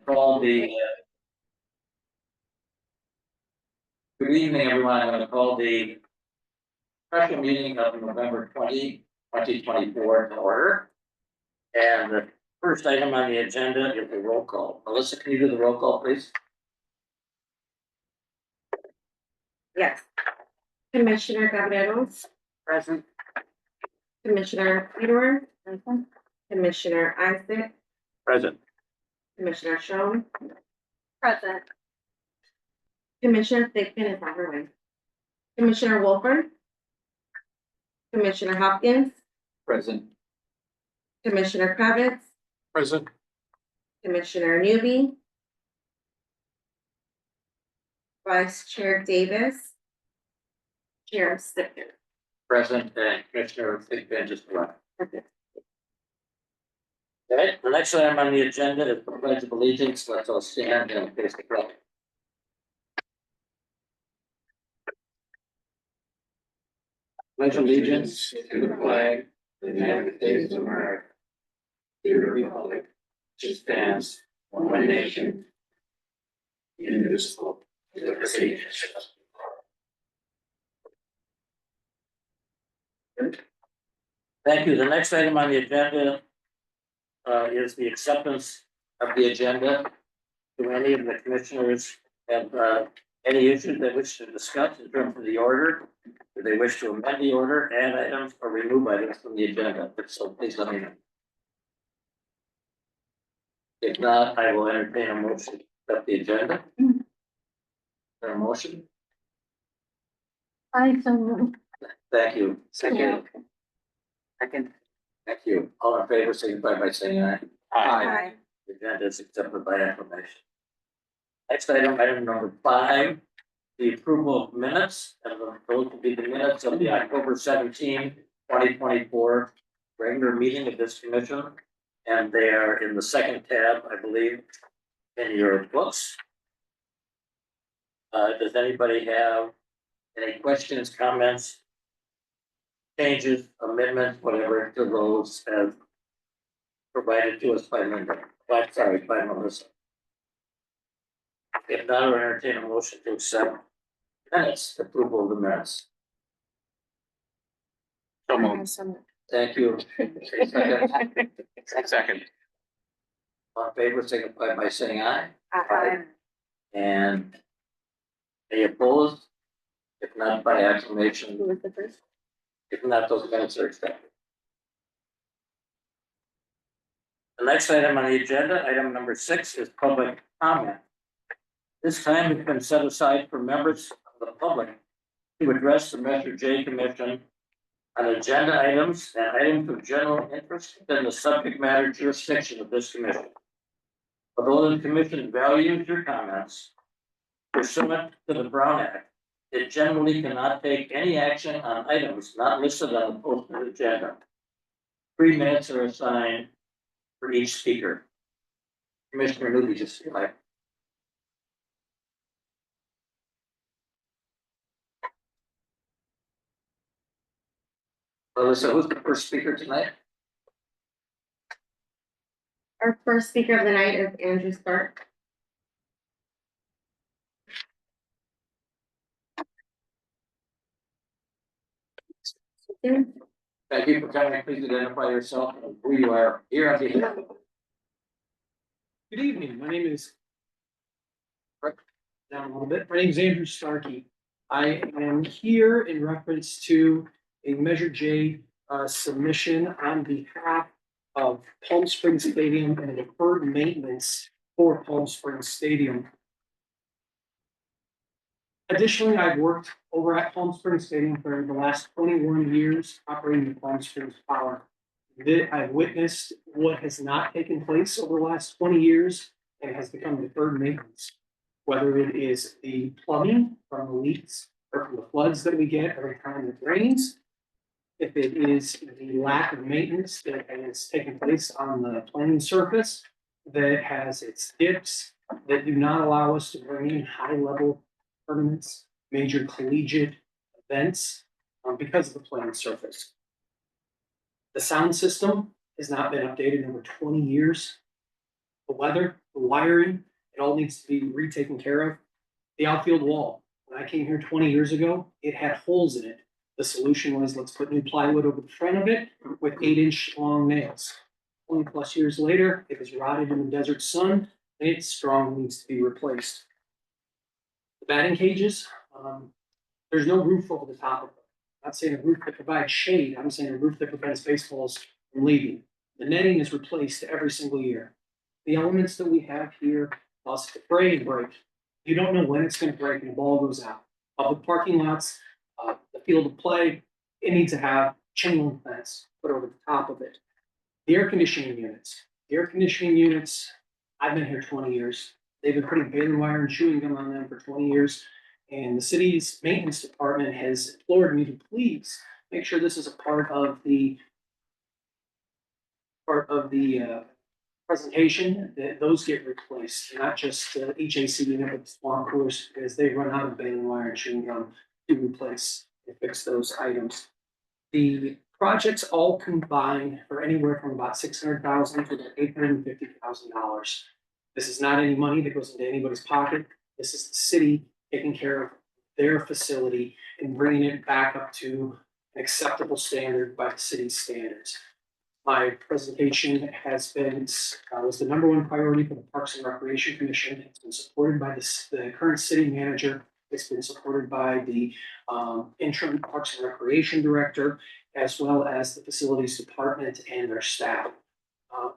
call the good evening, everyone. I'm going to call the special meeting of November 2024 to order. And the first item on the agenda is the roll call. Melissa, can you do the roll call, please? Yes. Commissioner Cabreros. Present. Commissioner Fedor. Present. Commissioner Isaac. Present. Commissioner Schoen. Present. Commissioner Thigpen is on her way. Commissioner Wolford. Commissioner Hopkins. Present. Commissioner Kravitz. Present. Commissioner Newby. Vice Chair Davis. Chair Stickler. Present, and Commissioner Thigpen just arrived. Okay. Okay, the next item on the agenda is the Pledge of Allegiance. Let's all stand and face the flag. Pledge allegiance to the flag of the United States of America, to the republic which stands one nation, indivisible, with liberty and justice. Thank you. The next item on the agenda is the acceptance of the agenda. Do any of the commissioners have any issues they wish to discuss in terms of the order? Do they wish to amend the order, add items, or remove items from the agenda? If so, please let me know. If not, I will entertain a motion to accept the agenda. Is there a motion? I so. Thank you. Yeah. Second. Thank you. All in favor, signify by saying aye. Aye. The agenda is accepted by acclamation. Next item, item number 5, the approval of minutes, and those will be the minutes of the October 17, 2024 regular meeting of this commission, and they are in the second tab, I believe, in your books. Does anybody have any questions, comments, changes, amendments, whatever, to those as provided to us by Linda? By Melissa. If not, I'll entertain a motion to accept minutes, approval of the minutes. So moved. Thank you. Second. All in favor, signify by saying aye. Aye. And any opposed? If not, by acclamation. Who was the first? If not, those minutes are accepted. The next item on the agenda, item number 6, is public comment. This time has been set aside for members of the public to address the Measure J Commission on agenda items and items of general interest within the subject matter jurisdiction of this commission. Although the commission values your comments pursuant to the Brown Act, it generally cannot take any action on items not listed on the posted agenda. 3 minutes are assigned for each speaker. Commissioner Newby, just like. Melissa, who's the first speaker tonight? Our first speaker of the night is Andrew Stark. Thank you for coming. Please identify yourself and who you are here on behalf. Good evening. My name is down a little bit. My name is Andrew Starkey. I am here in reference to a Measure J submission on behalf of Palm Springs Stadium and deferred maintenance for Palm Springs Stadium. Additionally, I've worked over at Palm Springs Stadium for the last 21 years operating the Palm Springs Power. I've witnessed what has not taken place over the last 20 years and has become deferred maintenance. Whether it is the plumbing from the leaks or from the floods that we get every time it rains, if it is the lack of maintenance that has taken place on the playing surface that has its dips that do not allow us to bring in high-level tournaments, major collegiate events because of the playing surface. The sound system has not been updated in over 20 years. The weather the wiring, it all needs to be retaken care of. The outfield wall, when I came here 20 years ago, it had holes in it. The solution was, let's put new plywood over the front of it with 8-inch long nails. 20+ years later, it was rotted in the desert sun, and it strongly needs to be replaced. The batting cages, there's no roof over the top of them. I'm not saying a roof that provides shade, I'm saying a roof that prevents baseballs from leaving. The netting is replaced every single year. The elements that we have here, cause it to break. You don't know when it's gonna break and the ball goes out. Public parking lots, the field of play, it needs to have chain link fence put over the top of it. The air conditioning units, I've been here 20 years. They've been putting baling wire and chewing gum on them for 20 years. And the city's maintenance department has implored me to please make sure this is a part of the presentation, that those get replaced, not just the HAC unit with the swamp coolers, because they run out of baling wire and chewing gum to replace and fix those items. The projects all combined for anywhere from about $600,000 to $850,000. This is not any money that goes into anybody's pocket. This is the city taking care of their facility and bringing it back up to an acceptable standard by the city's standards. My presentation has been, was the #1 priority for the Parks and Recreation Commission. It's been supported by the current city manager. It's been supported by the interim Parks and Recreation Director, as well as the Facilities Department and their staff. I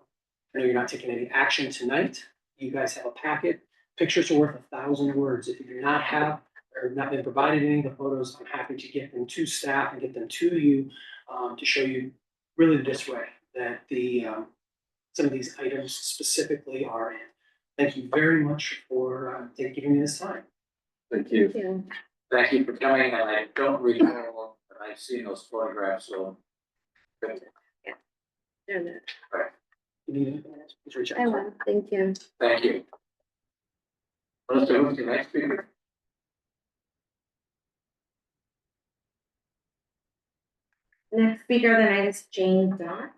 know you're not taking any action tonight. You guys have a packet. Pictures are worth 1,000 words. If you do not have or not been provided any of the photos, I'm happy to get them to staff and get them to you to show you really this way that the some of these items specifically are in. Thank you very much for giving me this time. Thank you. Thank you. Thank you for coming, and I don't recall, but I've seen those photographs, so. They're there. You need anything else, please reach out. I will, thank you. Thank you. Let's move to the next speaker. Next speaker of the night is Jane Dot.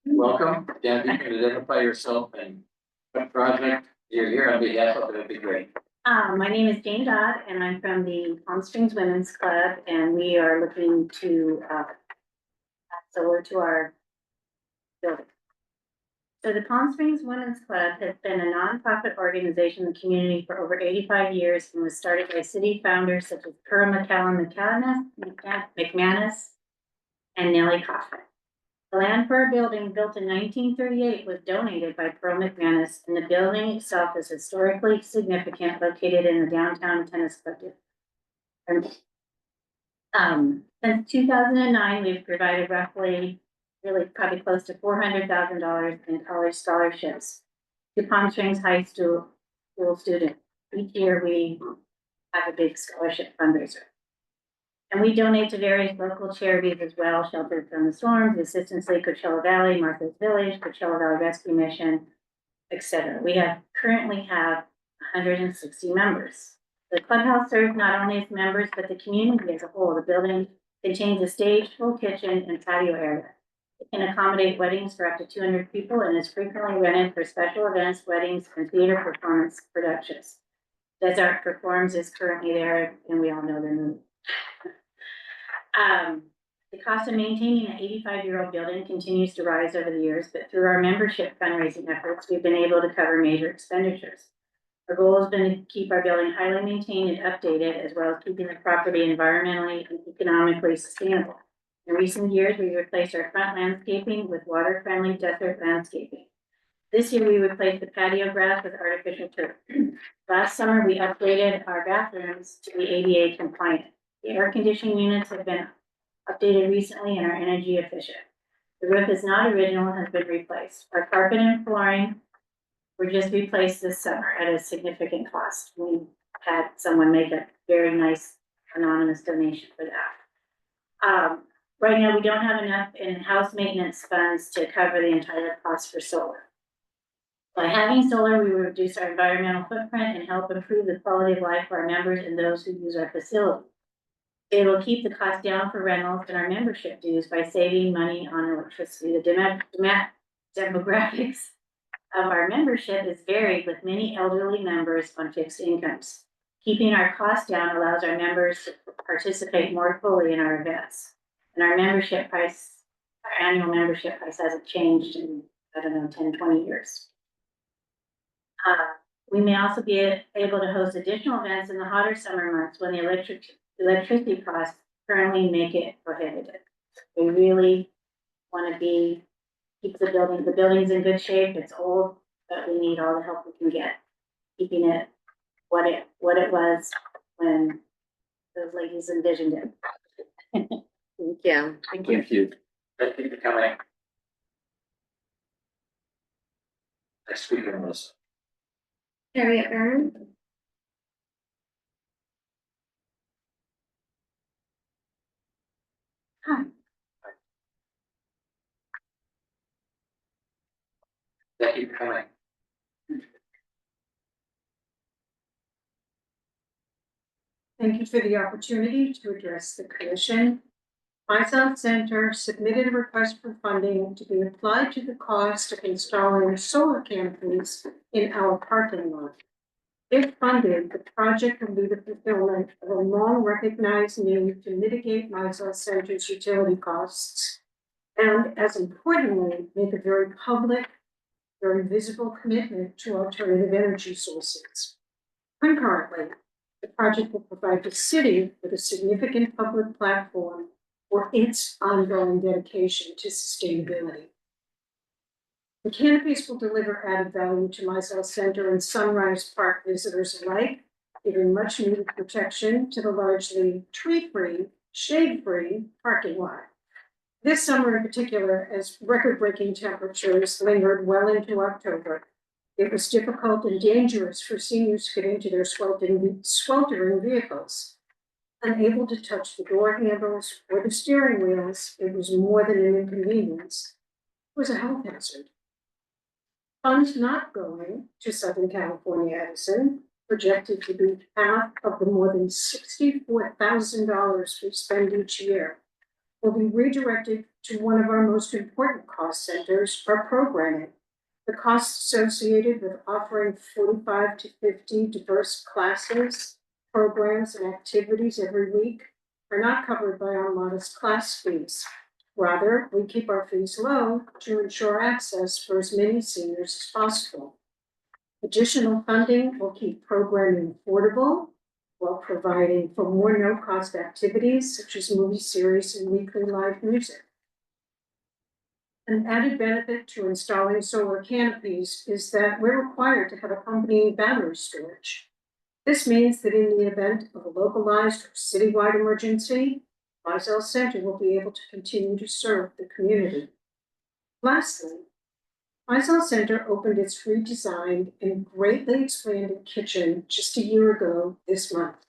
Welcome, Dan, you can identify yourself and what project you're here on behalf of, that'd be great. My name is Jane Dodd, and I'm from the Palm Springs Women's Club, and we are looking to add solar to our building. So the Palm Springs Women's Club has been a nonprofit organization in the community for over 85 years and was started by city founders such as Pearl McManus, and Nellie Coffin. The land for our building, built in 1938, was donated by Pearl McManus, and the building itself is historically significant, located in the downtown tennis club. Since 2009, we've provided probably close to $400,000 in college scholarships to Palm Springs High School students. Each year, we have a big scholarship fundraiser. And we donate to various local charities as well: Shelter from the Storms, Assistance League Coachella Valley, Martha's Village, Coachella Valley Rescue Mission, etc. We currently have 160 members. The clubhouse serves not only its members, but the community as a whole. The building contains a stage, full kitchen, and patio area. It can accommodate weddings for up to 200 people and is frequently rented for special events, weddings, and theater performance productions. Desert Performs is currently there, and we all know their movie. The cost of maintaining an 85-year-old building continues to rise over the years, but through our membership fundraising efforts, we've been able to cover major expenditures. Our goal has been to keep our building highly maintained and updated, as well as keeping the property environmentally and economically sustainable. In recent years, we replaced our front landscaping with water-friendly desert landscaping. This year, we replaced the patio grass with artificial turf. Last summer, we upgraded our bathrooms to be ADA compliant. The air conditioning units have been updated recently and are energy efficient. The roof is not original and has been replaced. Our carpet and flooring were just replaced this summer at a significant cost. We had someone make a very nice anonymous donation for that. Right now, we don't have enough in-house maintenance funds to cover the entire cost for solar. By having solar, we will reduce our environmental footprint and help improve the quality of life for our members and those who use our facility. It will keep the cost down for rentals and our membership dues by saving money on electricity. The demographics of our membership is varied, with many elderly members on fixed incomes. Keeping our costs down allows our members to participate more fully in our events. And our membership price, our annual membership price hasn't changed in, 10, 20 years. We may also be able to host additional events in the hotter summer months when the electricity costs currently make it prohibitive. We really want to keep the building's in good shape. It's old, but we need all the help we can get, keeping it what it was when those ladies envisioned it. Thank you. Thank you. Thank you for coming. Next speaker, Melissa. Harriet Byrne. Hi. Thank you for coming. Thank you for the opportunity to address the commission. Oversight Center submitted a request for funding to be applied to the cost of installing solar canopies in our parking lot. If funded, the project will be the fulfillment of a long recognized need to mitigate Oversight Center's utility costs, and as importantly, make a very public, very visible commitment to alternative energy sources. Concurrently, the project will provide the city with a significant public platform for its ongoing dedication to sustainability. The canopies will deliver added value to Mizell Center and Sunrise Park visitors alike, giving much needed protection to the largely tree-free, shade-free parking lot. This summer in particular, as record-breaking temperatures lingered well into October, it was difficult and dangerous for seniors to get into their sweltering vehicles. Unable to touch the door handles or the steering wheels, it was more than an inconvenience. It was a health hazard. Funds not going to Southern California Edison, projected to be half of the more than $64,000 we spend each year, will be redirected to one of our most important cost centers, our programming. The costs associated with offering 45 to 50 diverse classes, programs, and activities every week are not covered by our modest class fees. Rather, we keep our fees low to ensure access for as many seniors as possible. Additional funding will keep programming affordable while providing for more no-cost activities such as movie series and weekly live music. An added benefit to installing solar canopies is that we're required to have accompanying battery storage. This means that in the event of a localized or citywide emergency, Mizell Center will be able to continue to serve the community. Lastly, Mizell Center opened its redesigned and greatly expanded kitchen just a year ago this month.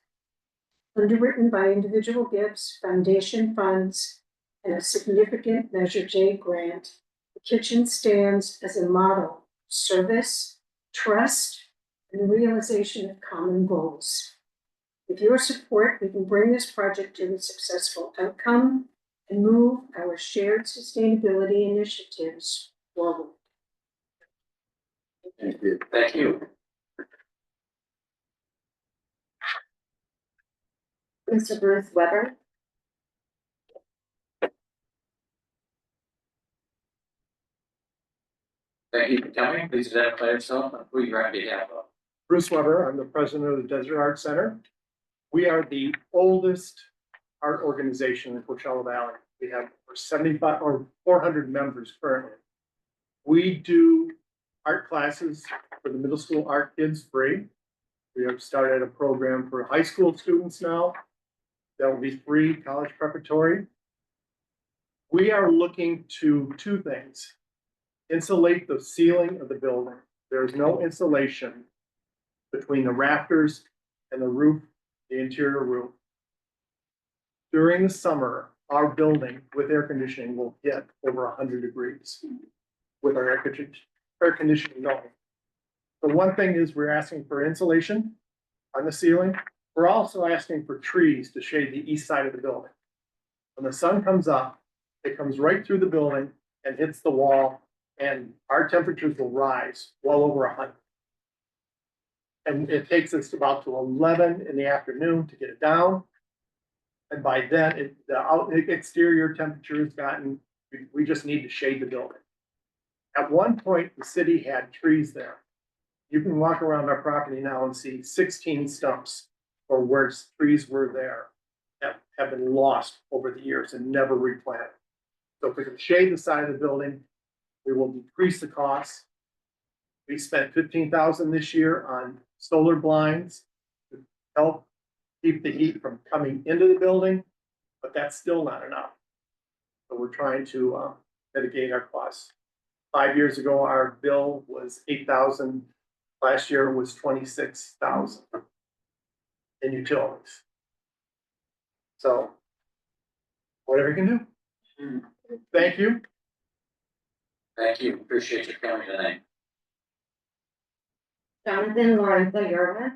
Underwritten by individual gifts, foundation funds, and a significant Measure J grant, the kitchen stands as a model of service, trust, and realization of common goals. With your support, we can bring this project to a successful outcome and move our shared sustainability initiatives forward. Thank you. Thank you. Mr. Bruce Weber. Thank you for coming. Please identify yourself and who you're on behalf of. Bruce Weber, I'm the president of the Desert Art Center. We are the oldest art organization in Coachella Valley. We have over 75 or 400 members currently. We do art classes for the middle school art kids free. We have started a program for high school students now. That will be free, college preparatory. We are looking to two things. Insulate the ceiling of the building. There is no insulation between the rafters and the roof, the interior roof. During the summer, our building with air conditioning will get over 100 degrees with our air conditioning going. The one thing is we're asking for insulation on the ceiling. We're also asking for trees to shade the east side of the building. When the sun comes up, it comes right through the building and hits the wall, and our temperatures will rise well over 100. And it takes us about to 11 in the afternoon to get it down. And by then, the exterior temperature has gotten, we just need to shade the building. At one point, the city had trees there. You can walk around our property now and see 16 stumps or where trees were there that have been lost over the years and never replanted. So if we can shade the side of the building, we will decrease the costs. We spent $15,000 this year on solar blinds to help keep the heat from coming into the building, but that's still not enough. So we're trying to mitigate our costs. 5 years ago, our bill was $8,000. Last year was $26,000 in utilities. So whatever you can do. Thank you. Thank you, appreciate you coming tonight. Jonathan Lorenzo Yorba.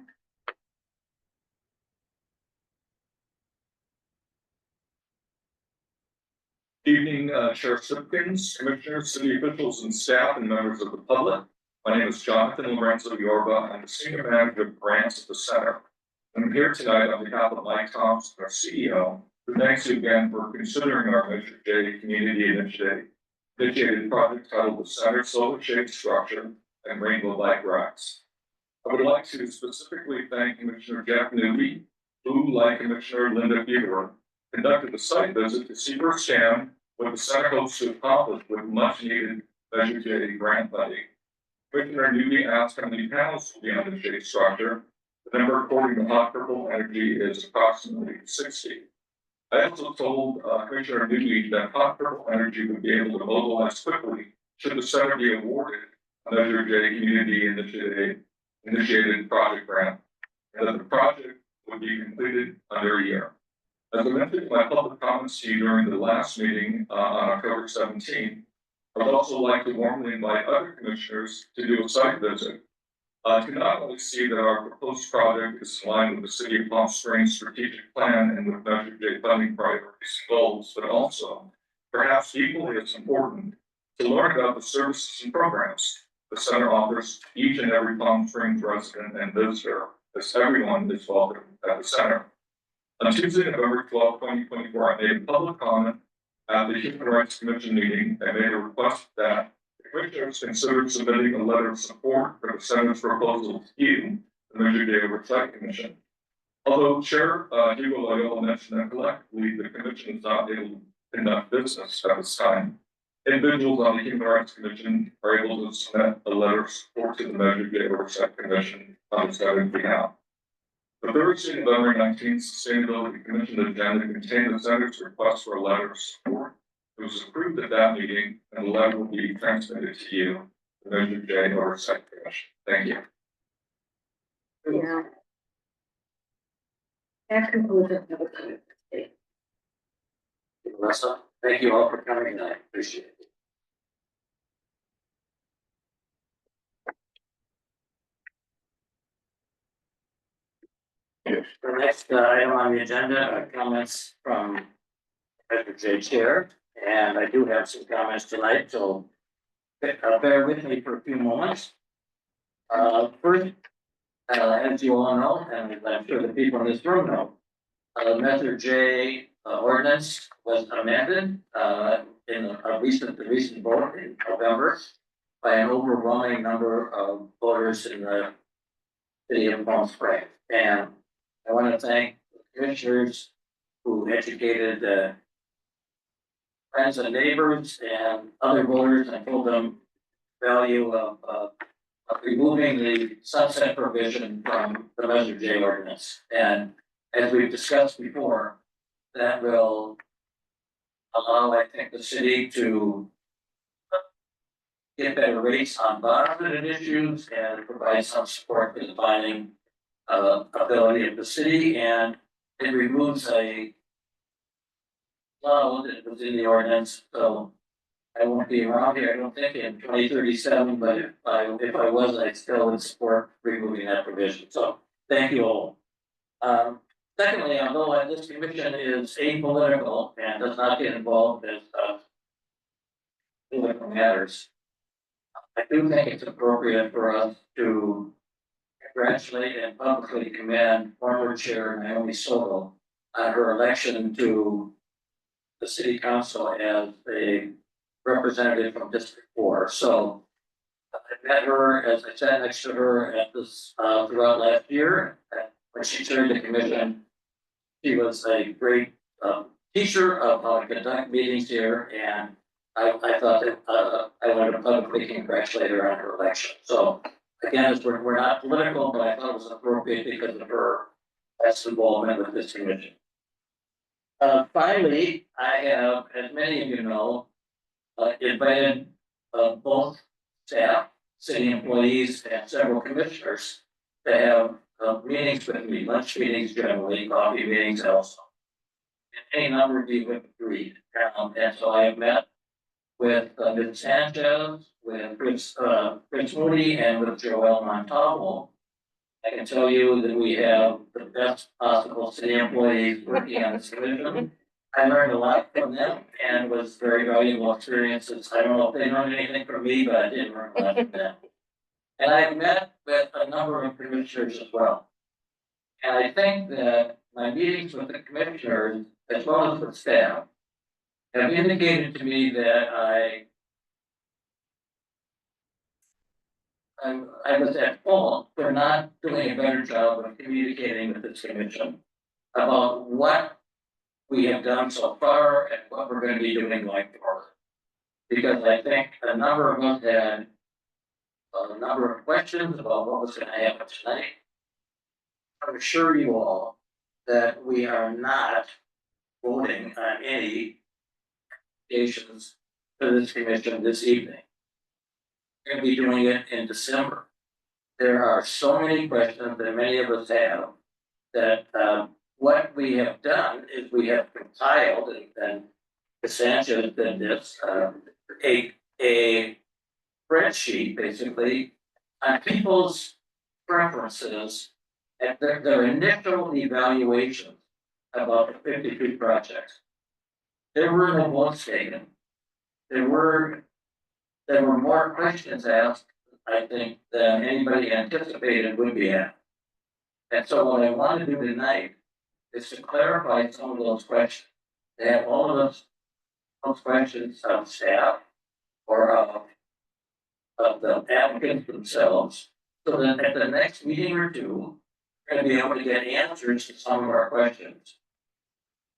Evening, Chair Simpkins, Commissioners, city officials, and staff, and members of the public. My name is Jonathan Lorenzo Yorba. I'm the Senior Manager of Grants at the Center. I'm here tonight on behalf of Mike Thompson, our CEO, who thanks you again for considering our Measure J community initiated project titled the Center Solar Shade Structure and Rainbow Bike Racks. I would like to specifically thank Commissioner Jeff Newby, who, like Commissioner Linda Bueller, conducted a site visit to see firsthand what the center hopes to accomplish with much needed Measure J grant funding. Commissioner Newby asked how many panels will be on the shade structure. The number, according to Hot Purple Energy, is approximately 60. I also told Commissioner Newby that Hot Purple Energy would be able to mobilize quickly should the center be awarded a Measure J community initiated project grant, and that the project would be completed under a year. As I mentioned in my public comments to you during the last meeting on October 17th, I would also like to warmly invite other commissioners to do a site visit to not only see that our proposed project is in line with the City of Palm Springs strategic plan and with Measure J funding priorities and goals, but also, perhaps equally as important, to learn about the services and programs the center offers to each and every Palm Springs resident and visitor, as everyone is welcome at the center. On Tuesday, November 12, 2024, I made a public comment at the Human Rights Commission meeting. I made a request that the commissioners consider submitting a letter of support for the center's proposal to you, the Measure J Oversight Commission. Although Chair Hugo Loyola mentioned that collectively the commission is not able to conduct business at this time, individuals on the Human Rights Commission are able to submit a letter of support to the Measure J Oversight Commission on the center's behalf. The Thursday, November 19th Sustainability Commission agenda contained the center's request for a letter of support. It was approved at that meeting, and the letter will be transmitted to you, the Measure J Oversight Commission. Thank you. Yeah. That concludes the public comment. Melissa, thank you all for coming tonight, appreciate it. The next item on the agenda are comments from Measure J Chair, and I do have some comments tonight, so bear with me for a few moments. First, as you all know, and I'm sure the people in this room know, Measure J ordinance was amended in the recent vote in November by an overwhelming number of voters in the city of Palm Springs. And I want to thank the commissioners who educated friends and neighbors and other voters and told them the value of removing the sunset provision from the Measure J ordinance. And as we've discussed before, that will allow, I think, the city to get better rates on bond issues and provide some support for the binding ability of the city, and it removes a law that was in the ordinance. So I won't be around here, I don't think, in 2037, but if I was, I still would support removing that provision, so thank you all. Secondly, although this commission is apolitical and does not get involved in political matters, I do think it's appropriate for us to congratulate and publicly commend former chair Naomi Sobel on her election to the city council as a representative from District 4. So I met her, as I sat next to her at this throughout last year. When she chaired the commission, she was a great teacher of how to conduct meetings here, and I thought that I wanted to publicly congratulate her on her election. So again, we're not political, but I thought it was appropriate because of her past involvement with this commission. Finally, I have, as many of you know, invited both staff, city employees, and several commissioners to have meetings with me, lunch meetings generally, coffee meetings also. And any number of you have agreed. And so I have met with Ms. Sanchez, with Chris Moody, and with Joel Montalvo. I can tell you that we have the best possible city employees working on this commission. I learned a lot from them and was very valuable experiences. I don't know if they learned anything from me, but I did learn a lot from them. And I've met with a number of commissioners as well. And I think that my meetings with the commissioners, as well as with staff, have indicated to me that I was at fault for not doing a better job of communicating with this commission about what we have done so far and what we're going to be doing going forward. Because I think a number of us had a number of questions about what was going to happen tonight. I assure you all that we are not voting on any applications for this commission this evening. We're going to be doing it in December. There are so many questions that many of us have that what we have done is we have compiled, and Sanchez did this, a spreadsheet basically on people's preferences and their initial evaluations about the 53 projects. There were no votes taken. There were more questions asked, I think, than anybody anticipated would be asked. And so what I want to do tonight is to clarify some of those questions. They have all of those questions of staff or of the applicants themselves, so that at the next meeting or two, we're going to be able to get answers to some of our questions.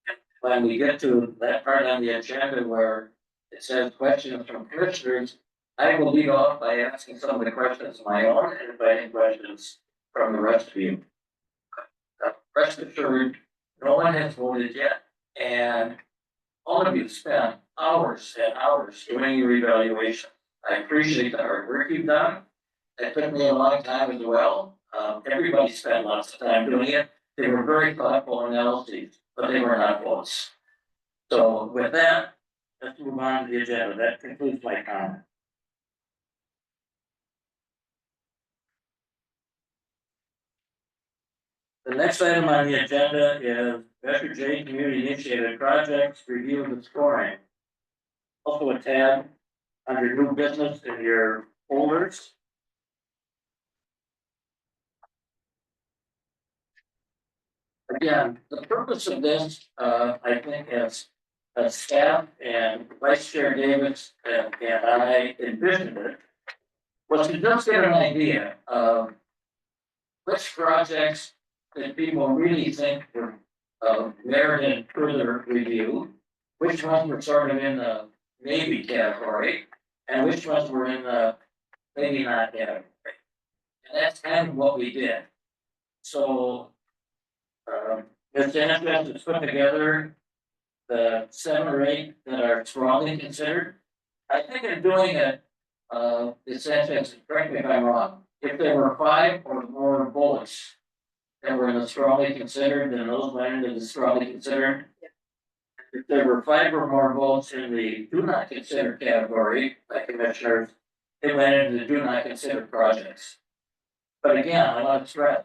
And when we get to that part on the agenda where it says questions from commissioners, I will lead off by asking some of the questions of my own and inviting questions from the rest of you. Rest assured, no one has voted yet, and all of you spent hours and hours doing your evaluation. I appreciate the hard work you've done. It took me a long time as well. Everybody spent lots of time doing it. They were very thoughtful analyses, but they were not votes. So with that, let's move on to the agenda. That concludes my comment. The next item on the agenda is Measure J Community Initiated Projects, review of the scoring. Also a tab under new business in your folders. Again, the purpose of this, I think, as staff and Vice Chair Davis and I envisioned it, was to just get an idea of which projects that people really think were merited further review, which ones were sort of in the maybe category, and which ones were in the maybe not category. And that's kind of what we did. So Ms. Sanchez has put together the 7 or 8 that are strongly considered. I think in doing it, Ms. Sanchez, correct me if I'm wrong, if there were 5 or more bullets that were in the strongly considered, then those went into the strongly considered. if there were 5 or more votes in the do not consider category by commissioners, it went into the do not consider projects. But again, I want to stress,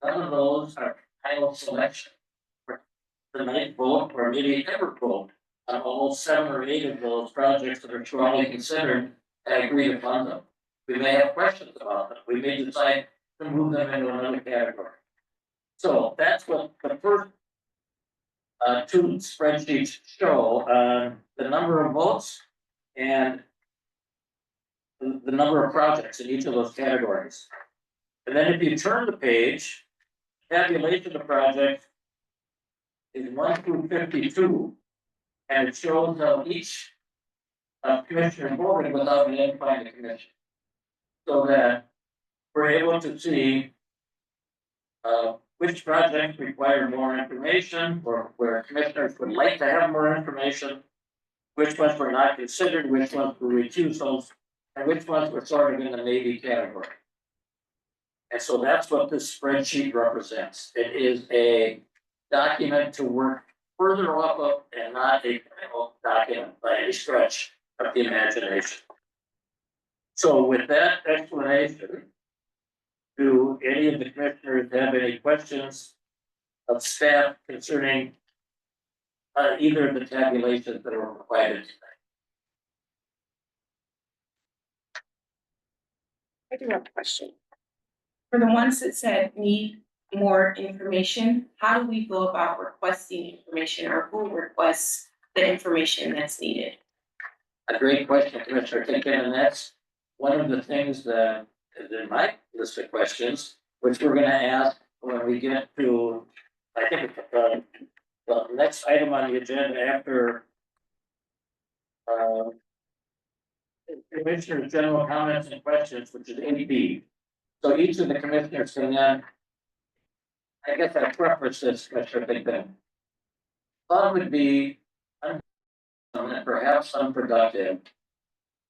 none of those are final selection. The night vote or maybe ever vote on almost 7 or 8 of those projects that are strongly considered and agree to fund them. We may have questions about them. We may decide to move them into another category. So that's what the first 2 spreadsheets show, the number of votes and the number of projects in each of those categories. And then if you turn the page, tabulation of projects is 1 through 52, and it shows how each commissioner voted without identifying the commission. So that we're able to see which projects require more information, or where commissioners would like to have more information, which ones were not considered, which ones were recusals, and which ones were sort of in the maybe category. And so that's what this spreadsheet represents. It is a document to work further off of and not a final document by any stretch of the imagination. So with that explanation, do any of the commissioners have any questions of staff concerning either of the tabulations that are provided tonight? I do have a question. For the ones that said need more information, how do we go about requesting information, or who requests the information that's needed? A great question, Commissioner Kinkin, and that's one of the things that is in my list of questions, which we're gonna ask when we get to, I think, the next item on the agenda after Commissioner's general comments and questions, which is 8B. So each of the commissioners can then, I guess I preface this, Commissioner Kinkin. Thought would be and perhaps unproductive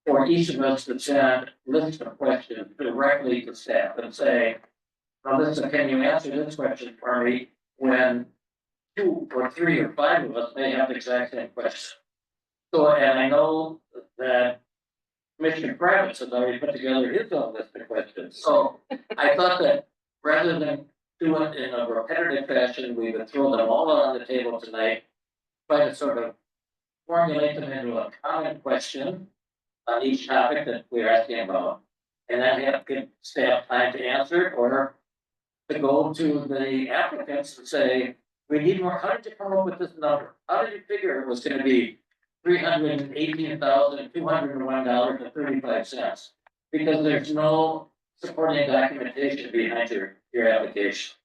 for each of us to send lists of questions directly to staff and say, well, listen, can you answer this question for me, when 2 or 3 or 5 of us may have the exact same question. So, and I know that Commissioner Kravitz has already put together his own list of questions. So I thought that rather than do it in a repetitive fashion, we would throw them all on the table tonight, try to sort of formulate them into a common question on each topic that we're asking about, and then give staff time to answer, or to go to the applicants and say, we need more. How did you come up with this number? How did you figure it was gonna be $318,201.35? Because there's no supporting documentation behind your application.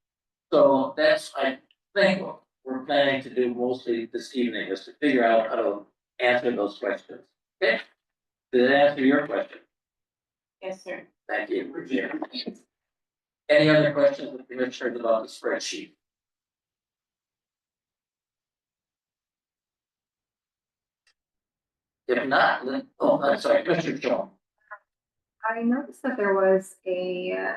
So that's, I think, what we're planning to do mostly this evening, is to figure out how to answer those questions. Okay? Did that answer your question? Yes, sir. Thank you. Any other questions with commissioners about the spreadsheet? If not, then, oh, I'm sorry, Commissioner Jones. I noticed that there was a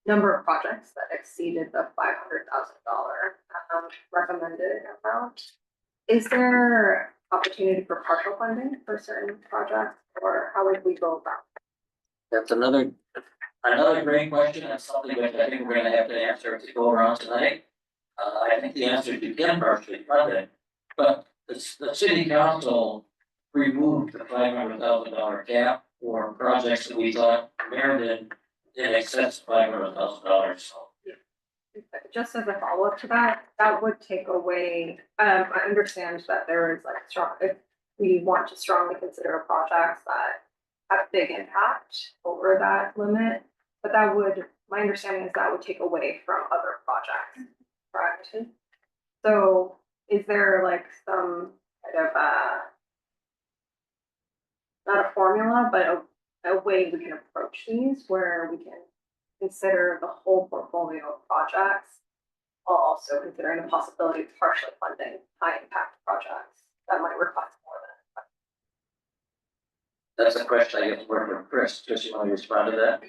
number of projects that exceeded the $500,000 recommended amount. Is there opportunity for partial funding for certain projects, or how would we go about? That's another great question, and something that I think we're gonna have to answer to go around tonight. I think the answer is you can partially fund it, but the city council removed the $500,000 cap for projects that we thought merited in excess of $500,000. So Just as a follow-up to that, that would take away, I understand that there is like strong, if we want to strongly consider projects that have big impact over that limit, but that would, my understanding is that would take away from other projects, correct? So is there like some kind of not a formula, but a way we can approach these where we can consider the whole portfolio of projects, while also considering the possibility of partially funding high impact projects that might request more than. that's a question I get to work with Chris. Chris, you want to respond to that?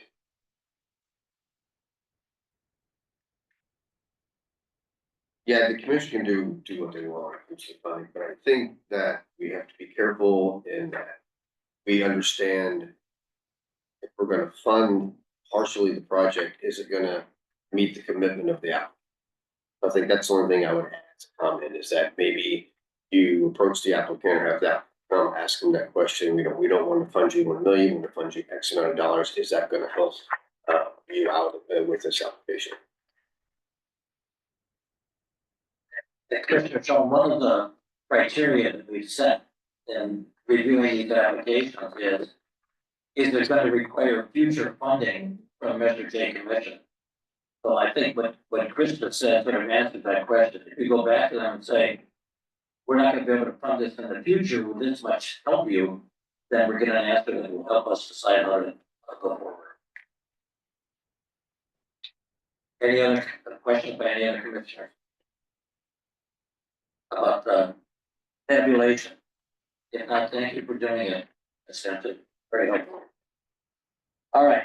Yeah, the commission can do what they want, which is fine, but I think that we have to be careful in that we understand if we're gonna fund partially the project, is it gonna meet the commitment of the applicant? I think that's the only thing I would add to comment is that maybe you approach the applicant or have that, ask them that question, we don't want to fund you 1 million, we want to fund you X amount of dollars, is that gonna help you out with this application? Commissioner Sean, one of the criteria that we set in reviewing these applications is there's going to require future funding from Measure J Commission. So I think what Krista said sort of answered that question. If we go back to them and say, we're not going to be able to fund this in the future with this much help you, then we're getting an answer that will help us decide how to go forward. Any other questions by any other commissioner? About the tabulation. If not, thank you for doing it. Essentially, very helpful. All right.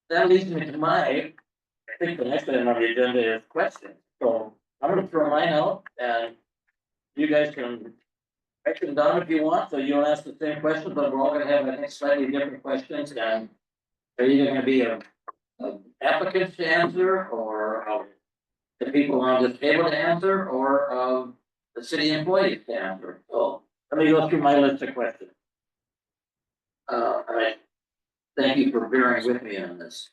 That leads me to I think the next item on the agenda is questions. So I'm gonna throw mine out and you guys can write them down if you want, so you don't ask the same question, but we're all gonna have, I think, slightly different questions and they're either gonna be a applicant to answer or the people on this table to answer or the city employees to answer. So let me go through my list of questions. All right. Thank you for bearing with me on this.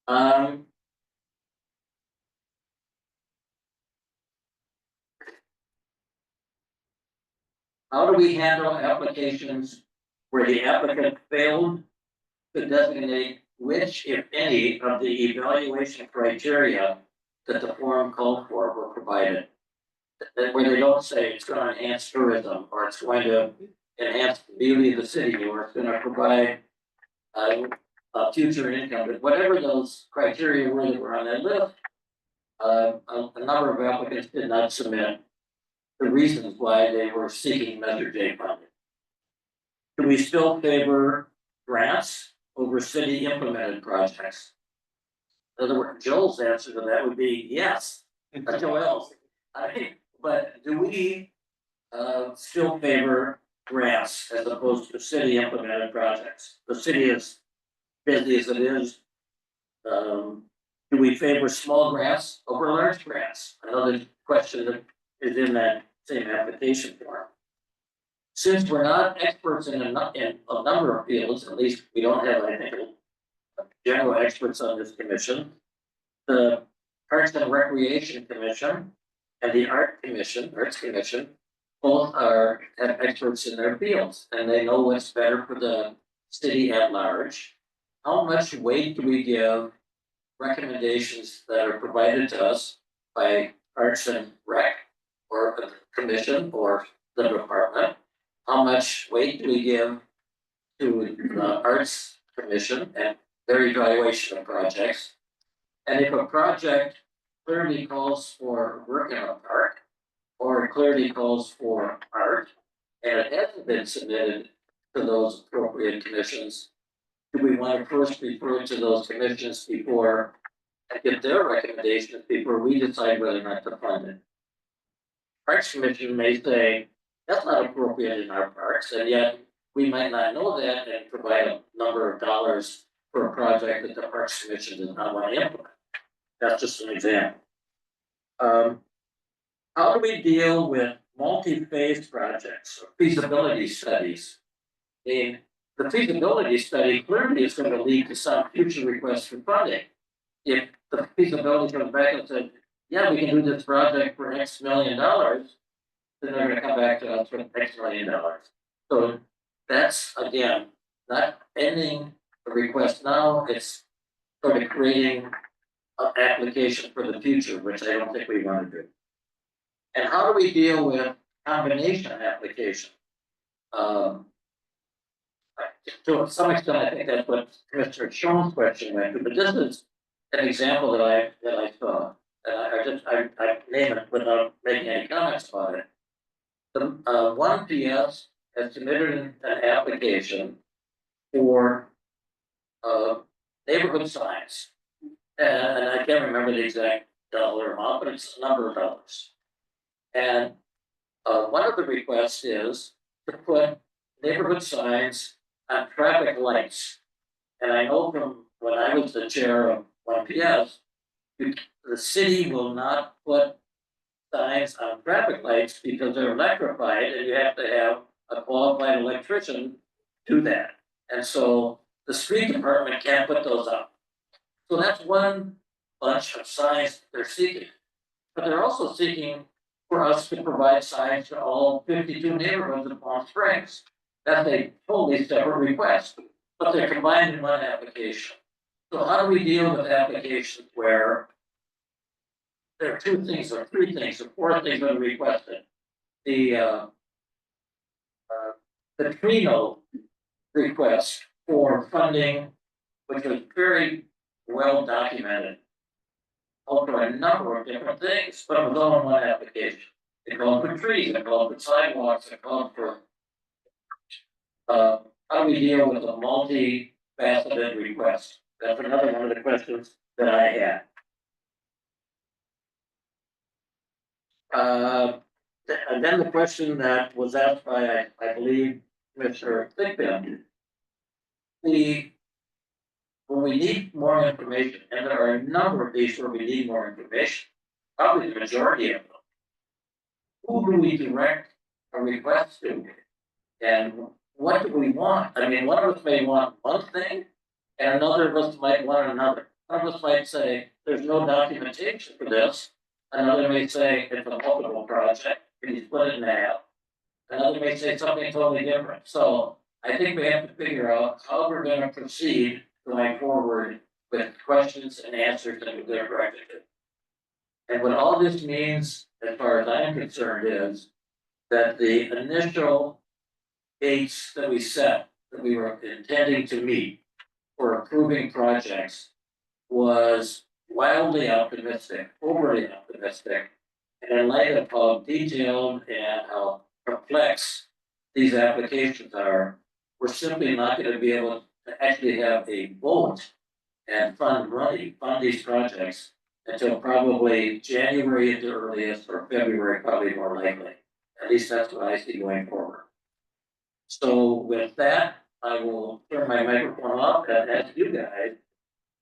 How do we handle applications where the applicant failed to designate which, if any, of the evaluation criteria that the form called for were provided? Where they don't say it's going to enhance tourism, or it's going to enhance the beauty of the city, or it's going to provide a future income, but whatever those criteria were that were on that list, a number of applicants did not submit the reasons why they were seeking Measure J funding. Do we still favor grants over city implemented projects? In other words, Joel's answer to that would be yes. Joel, but do we still favor grants as opposed to city implemented projects? The city is busy as it is. Do we favor small grants over large grants? Another question that is in that same application form. Since we're not experts in a number of fields, at least we don't have, I think, general experts on this commission. The Parks and Recreation Commission and the Arts Commission, both have experts in their fields, and they know what's better for the city at large. How much weight do we give recommendations that are provided to us by Arts and Rec or the commission or the department? How much weight do we give to the Arts Commission and their evaluation of projects? And if a project clearly calls for work in a park or it clearly calls for art and it hasn't been submitted to those appropriate commissions, do we want to first refer to those commissions before and get their recommendations before we decide whether or not to fund it? Parks Commission may say that's not appropriate in our parks, and yet we might not know that and provide a number of dollars for a project that the Parks Commission does not want to implement. That's just an example. How do we deal with multi-phase projects or feasibility studies? The feasibility study clearly is going to lead to some future requests for funding. If the feasibility comes back and says, yeah, we can do this project for X million dollars, then they're going to come back to us with X million dollars. So that's, again, not ending the request now, it's sort of creating an application for the future, which I don't think we want to do. And how do we deal with combination application? To some extent, I think that's what Commissioner Schoen's question went to, but this is an example that I saw. And I name it without making any comments about it. The one PS has submitted an application for neighborhood signs. And I can't remember the exact dollar amount, but it's a number of dollars. And one of the requests is to put neighborhood signs on traffic lights. And I know from when I was the chair of YPS, the city will not put signs on traffic lights because they're electrified and you have to have a qualified electrician do that. And so the street department can't put those up. So that's one bunch of signs they're seeking. But they're also seeking for us to provide signs to all 52 neighborhoods in Palm Springs. That's a totally separate request, but they're combined in one application. So how do we deal with applications where there are two things or three things or four things that are requested? The Trino request for funding, which was very well documented, over a number of different things, but it was all in one application. It called for trees, it called for sidewalks, it called for how do we deal with a multi-faceted request? That's another one of the questions that I had. And then the question that was asked by, I believe, Mr. Thigpen. When we need more information, and there are a number of these where we need more information, probably the majority of them. Who do we direct a request to? And what do we want? I mean, one of us may want one thing, and another of us might want another. One of us might say, there's no documentation for this. Another may say, it's a multiple project, can you split it in half? Another may say something totally different. So I think we have to figure out how we're gonna proceed going forward with questions and answers that we're directed to. And what all this means, as far as I'm concerned, is that the initial dates that we set, that we were intending to meet for approving projects, was wildly optimistic, overly optimistic. And in light of how detailed and how complex these applications are, we're simply not going to be able to actually have a vote and fund these projects until probably January at the earliest, or February probably more likely. At least that's what I see going forward. So with that, I will turn my microphone off and ask you guys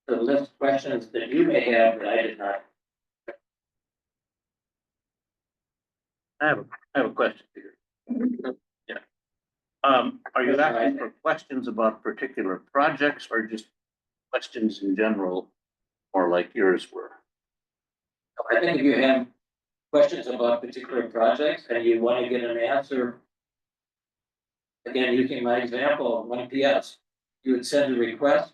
to list questions that you may have that I did not. I have a question, Peter. Yeah. Are you asking for questions about particular projects or just questions in general, or like yours were? I think if you have questions about particular projects and you want to get an answer, again, using my example of 1PS, you would send a request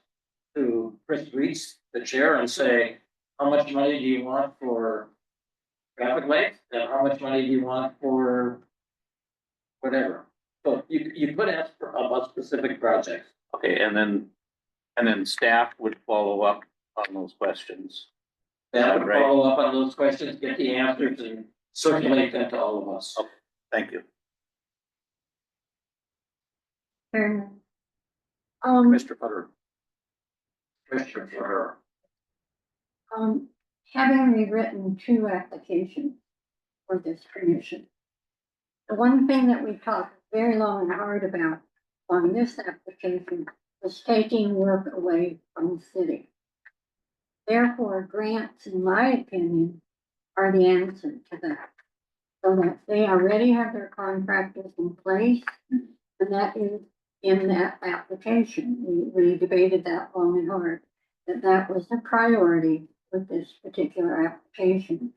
to Chris Reese, the chair, and say, how much money do you want for traffic lights? And how much money do you want for whatever? So you could ask for about specific projects. Okay, and then staff would follow up on those questions. That would Right. follow up on those questions, get the answers, and circulate them to all of us. Okay. Thank you. Mr. Putter. Question for her. Having rewritten 2 applications for this commission. The one thing that we talked very long and hard about on this application was taking work away from the city. Therefore, grants, in my opinion, are the answer to that. So that they already have their contractors in place, and that is in that application. We debated that long and hard, that was the priority with this particular application.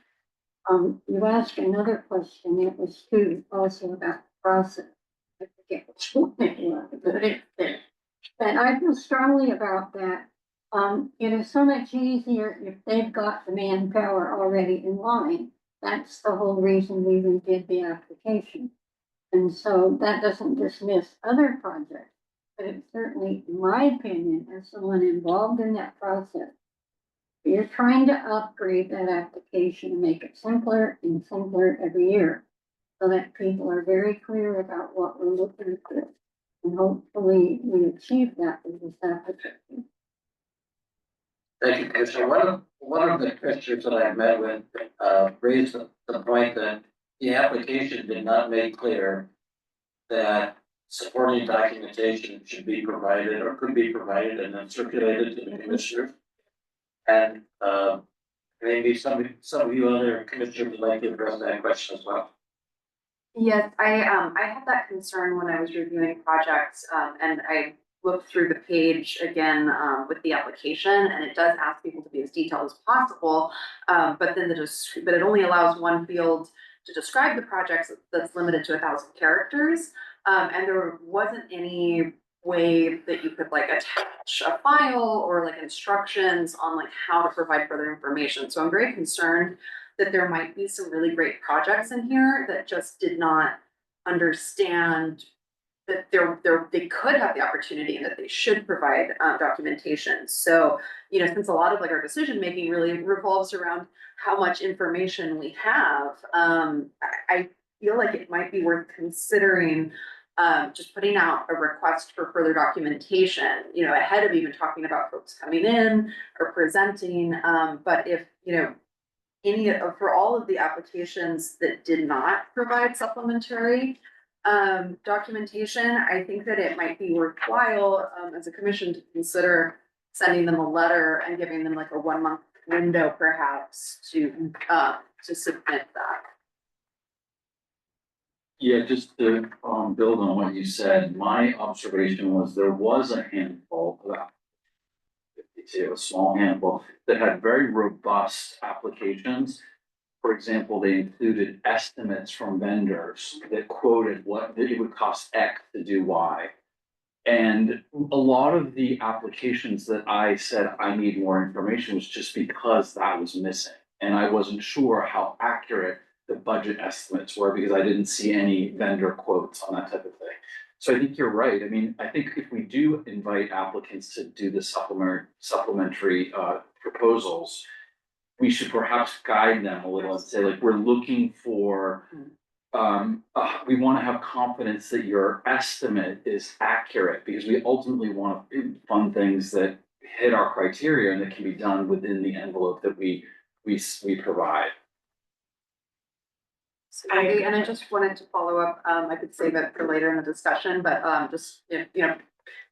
You asked another question, it was also about the process. I forget which one it was, but it's there. And I feel strongly about that. It is so much easier if they've got the manpower already in line. That's the whole reason we redid the application. And so that doesn't dismiss other projects, but it certainly, in my opinion, as someone involved in that process, you're trying to upgrade that application and make it simpler and simpler every year so that people are very clear about what we're looking for. And hopefully we achieve that with this application. Thank you, Commissioner. One of the commissioners that I met with, raised the point that the application did not make clear that supporting documentation should be provided or could be provided and then circulated to the commissioners. And, maybe some of you other commissioners would like to address that question as well. Yes, I had that concern when I was reviewing projects, and I looked through the page again, with the application, and it does ask people to be as detailed as possible. But then but it only allows one field to describe the projects that's limited to 1,000 characters. And there wasn't any way that you could like attach a file or like instructions on like how to provide further information. So I'm very concerned that there might be some really great projects in here that just did not understand that they could have the opportunity and that they should provide documentation. So, you know, since a lot of like our decision making really revolves around how much information we have, I feel like it might be worth considering just putting out a request for further documentation, you know, ahead of even talking about folks coming in or presenting. But if, you know, for all of the applications that did not provide supplementary documentation, I think that it might be worthwhile as a commission to consider sending them a letter and giving them like a 1-month window perhaps to submit that. Yeah, just to build on what you said, my observation was there was a handful of, a small handful that had very robust applications. For example, they included estimates from vendors that quoted what it would cost X to do Y. And a lot of the applications that I said I need more information was just because that was missing. And I wasn't sure how accurate the budget estimates were because I didn't see any vendor quotes on that type of thing. So I think you're right. I mean, I think if we do invite applicants to do the supplementary proposals, we should perhaps guide them a little and say, like, we're looking for, we want to have confidence that your estimate is accurate because we ultimately want to fund things that hit our criteria and that can be done within the envelope that we provide. And I just wanted to follow up, I could save it for later in the discussion, but just, you know,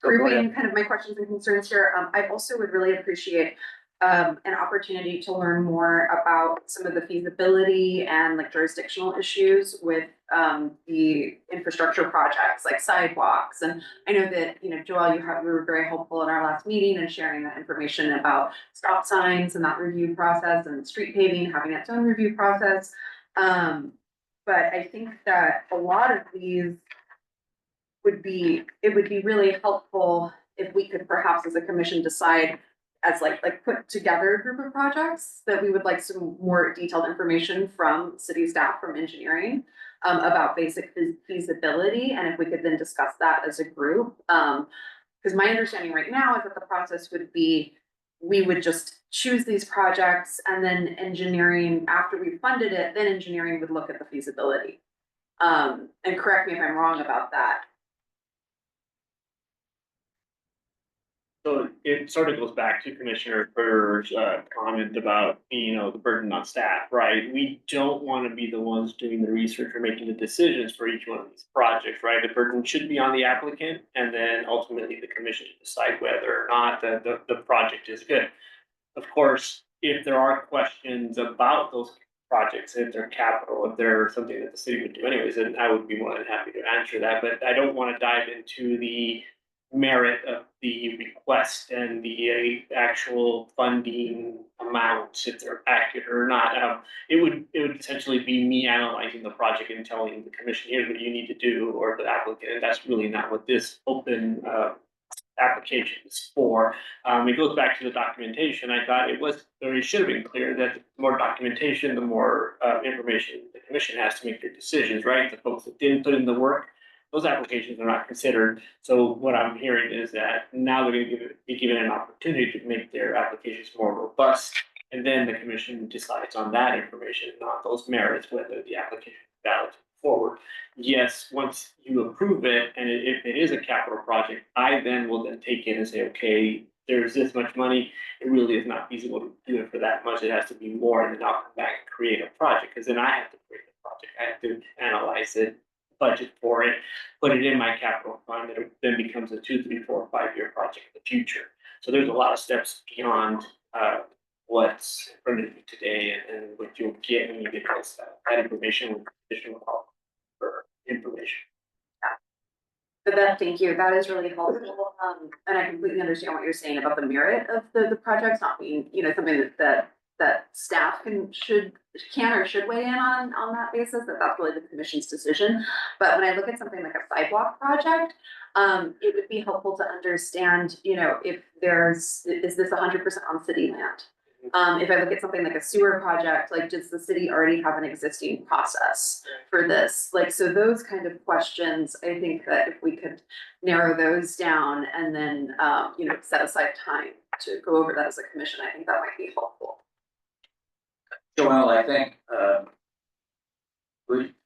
grouping kind of my questions and concerns here. I also would really appreciate an opportunity to learn more about some of the feasibility and like jurisdictional issues with the infrastructure projects like sidewalks. And I know that, you know, Joelle, you were very helpful in our last meeting and sharing that information about stop signs and that review process and street paving having its own review process. But I think that a lot of these would be really helpful if we could perhaps as a commission decide as like put together a group of projects that we would like some more detailed information from city staff, from engineering, about basic feasibility. And if we could then discuss that as a group, because my understanding right now is that the process would be, we would just choose these projects and then engineering, after we funded it, then engineering would look at the feasibility. And correct me if I'm wrong about that. So it sort of goes back to Commissioner Berger's comment about, you know, the burden on staff, right? We don't want to be the ones doing the research or making the decisions for each one of these projects, right? The burden should be on the applicant and then ultimately the commission to decide whether or not the project is good. Of course, if there are questions about those projects, if they're capital, if they're something that the city would do anyways, then I would be more than happy to answer that. But I don't want to dive into the merit of the request and the actual funding amounts, if they're accurate or not. It would essentially be me analyzing the project and telling the commission, here's what you need to do, or the applicant, and that's really not what this open application is for. It goes back to the documentation. I thought it should have been clear that the more documentation, the more information the commission has to make their decisions, right? The folks that didn't put in the work, those applications are not considered. So what I'm hearing is that now they're going to be given an opportunity to make their applications more robust. And then the commission decides on that information, not those merits, whether the application is valid forward. Yes, once you approve it, and if it is a capital project, I then will then take in and say, okay, there's this much money, it really is not feasible to do it for that much, it has to be more, and then I'll come back and create a project, because then I have to create a project, I have to analyze it, budget for it, put it in my capital fund, it then becomes a 2, 3, 4, 5 year project in the future. So there's a lot of steps beyond, what's in front of you today and what you'll get when you get this, that information with additional help for information. But that, thank you, that is really helpful, and I completely understand what you're saying about the merit of the projects not being, you know, something that staff can or should weigh in on that basis, that's really the commission's decision. But when I look at something like a sidewalk project, it would be helpful to understand, you know, if is this 100% on city land? If I look at something like a sewer project, like, does the city already have an existing process for this? Like, so those kind of questions, I think that if we could narrow those down and then, you know, set aside time to go over that as a commission, I think that might be helpful. Joel, I think,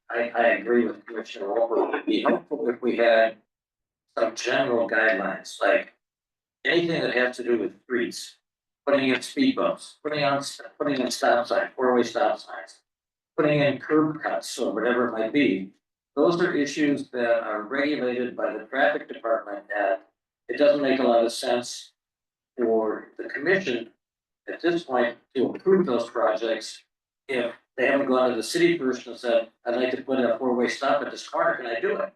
I agree with Commissioner Wolper. It'd be helpful if we had some general guidelines, like anything that has to do with streets, putting in speed bumps, putting in stop signs, 4-way stop signs, putting in curb cuts or whatever it might be. Those are issues that are regulated by the traffic department, and it doesn't make a lot of sense for the commission at this point to approve those projects if they haven't gone to the city first and said, I'd like to put a 4-way stop at this corner, can I do it?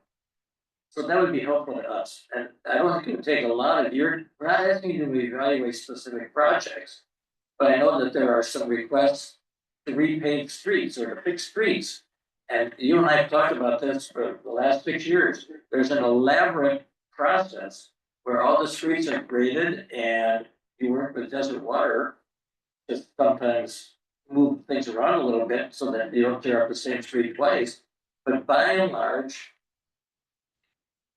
So that would be helpful to us, and I don't think it would take a lot of we're not asking you to evaluate specific projects. But I know that there are some requests to repave streets or to fix streets. And you and I have talked about this for the last 6 years. There's an elaborate process where all the streets are graded and you work with Desert Water. Just sometimes move things around a little bit so that you don't tear up the same street twice. But by and large,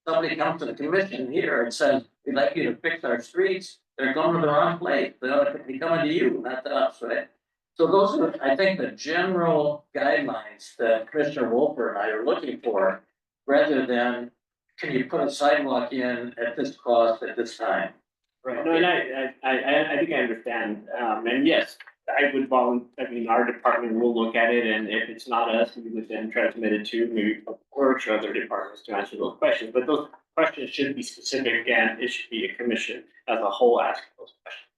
somebody comes to the commission here and says, we'd like you to fix our streets, they're going to the wrong place. They ought to be coming to you, not to us, right? So those are, I think, the general guidelines that Commissioner Wolper and I are looking for, rather than, can you put a sidewalk in at this cost at this time? Right, no, and I think I understand, and yes, I would our department will look at it, and if it's not us, we would then transmit it to maybe clerks or other departments to answer those questions, but those questions should be specific, and it should be a commission as a whole asking those questions.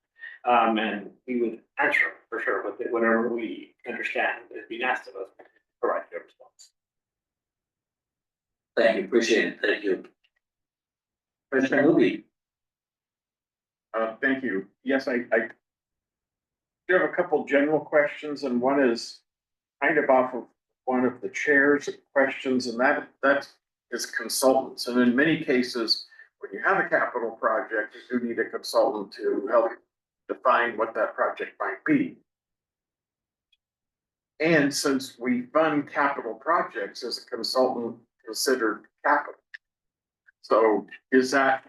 And we would answer them for sure with whatever we understand is being asked of us, provide a response. Thank you, appreciate it, thank you. Commissioner Newby. Thank you. Yes, I have a couple general questions, and one is kind of off of one of the chair's questions, and that is consultants. And in many cases, when you have a capital project, you do need a consultant to help define what that project might be. And since we fund capital projects, as a consultant considered capital. So is a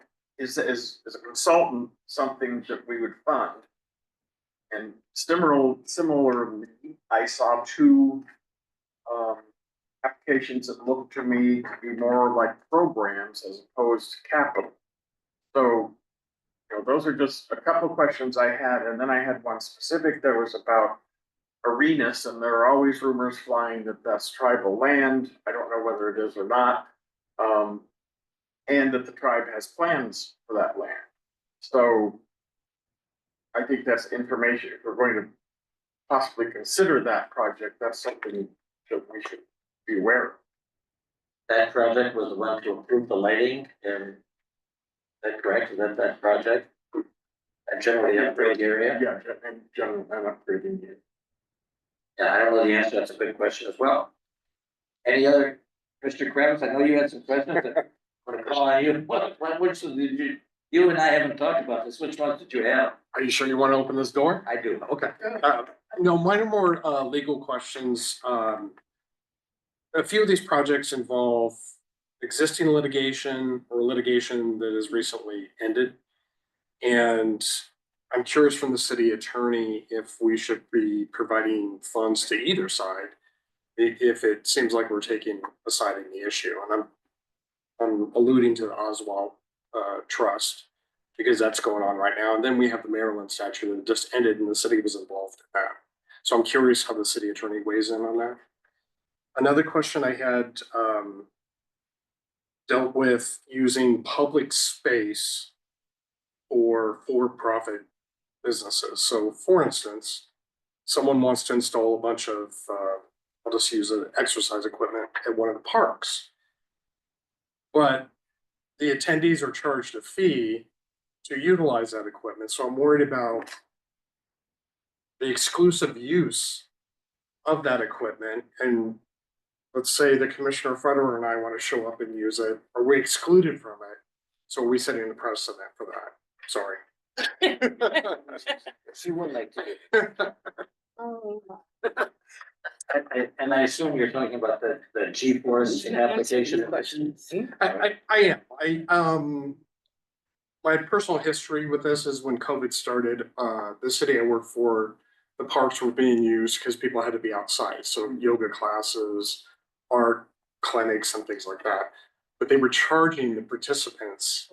consultant something that we would fund? And similarly, I saw two applications that looked to me to be more like programs as opposed to capital. So, you know, those are just a couple questions I had, and then I had one specific that was about arenas, and there are always rumors flying that that's tribal land. I don't know whether it is or not, and that the tribe has plans for that land. So I think that's information. If we're going to possibly consider that project, that's something that we should be aware of. That project was the one to improve the lighting, and that correct? Is that project? And generally upgrade area? Yeah, and general and upgrading it. Yeah, I don't know the answer. That's a good question as well. Any other, Mr. Krebs? I know you had some questions that I want to call on you. Which did you and I haven't talked about this. Which ones did you have? Are you sure you want to open this door? I do. Okay. No, mine are more legal questions. A few of these projects involve existing litigation or litigation that has recently ended. And I'm curious from the city attorney if we should be providing funds to either side, if it seems like we're taking a side in the issue. And I'm alluding to the Oswald Trust. because that's going on right now. And then we have the Maryland statute that just ended and the city was involved in that. So I'm curious how the city attorney weighs in on that. Another question I had dealt with using public space for-profit businesses. So for instance, someone wants to install a bunch of, I'll just use an exercise equipment at one of the parks. But the attendees are charged a fee to utilize that equipment. So I'm worried about the exclusive use of that equipment. And let's say the Commissioner Federer and I want to show up and use it. Are we excluded from it? So are we setting the precedent for that? Sorry. She would like to. And I assume you're talking about the G-Force application questions. I am. My personal history with this is when COVID started, the city I worked for, the parks were being used because people had to be outside. So yoga classes, art clinics and things like that. But they were charging the participants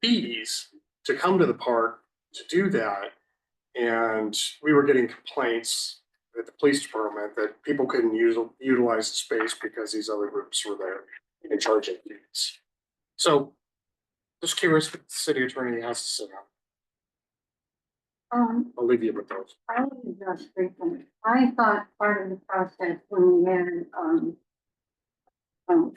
fees to come to the park to do that. And we were getting complaints at the police department that people couldn't utilize the space because these other groups were there and charging fees. So just curious what the city attorney has to say on. I'll leave you with those. I was just thinking, I thought part of the process when we had,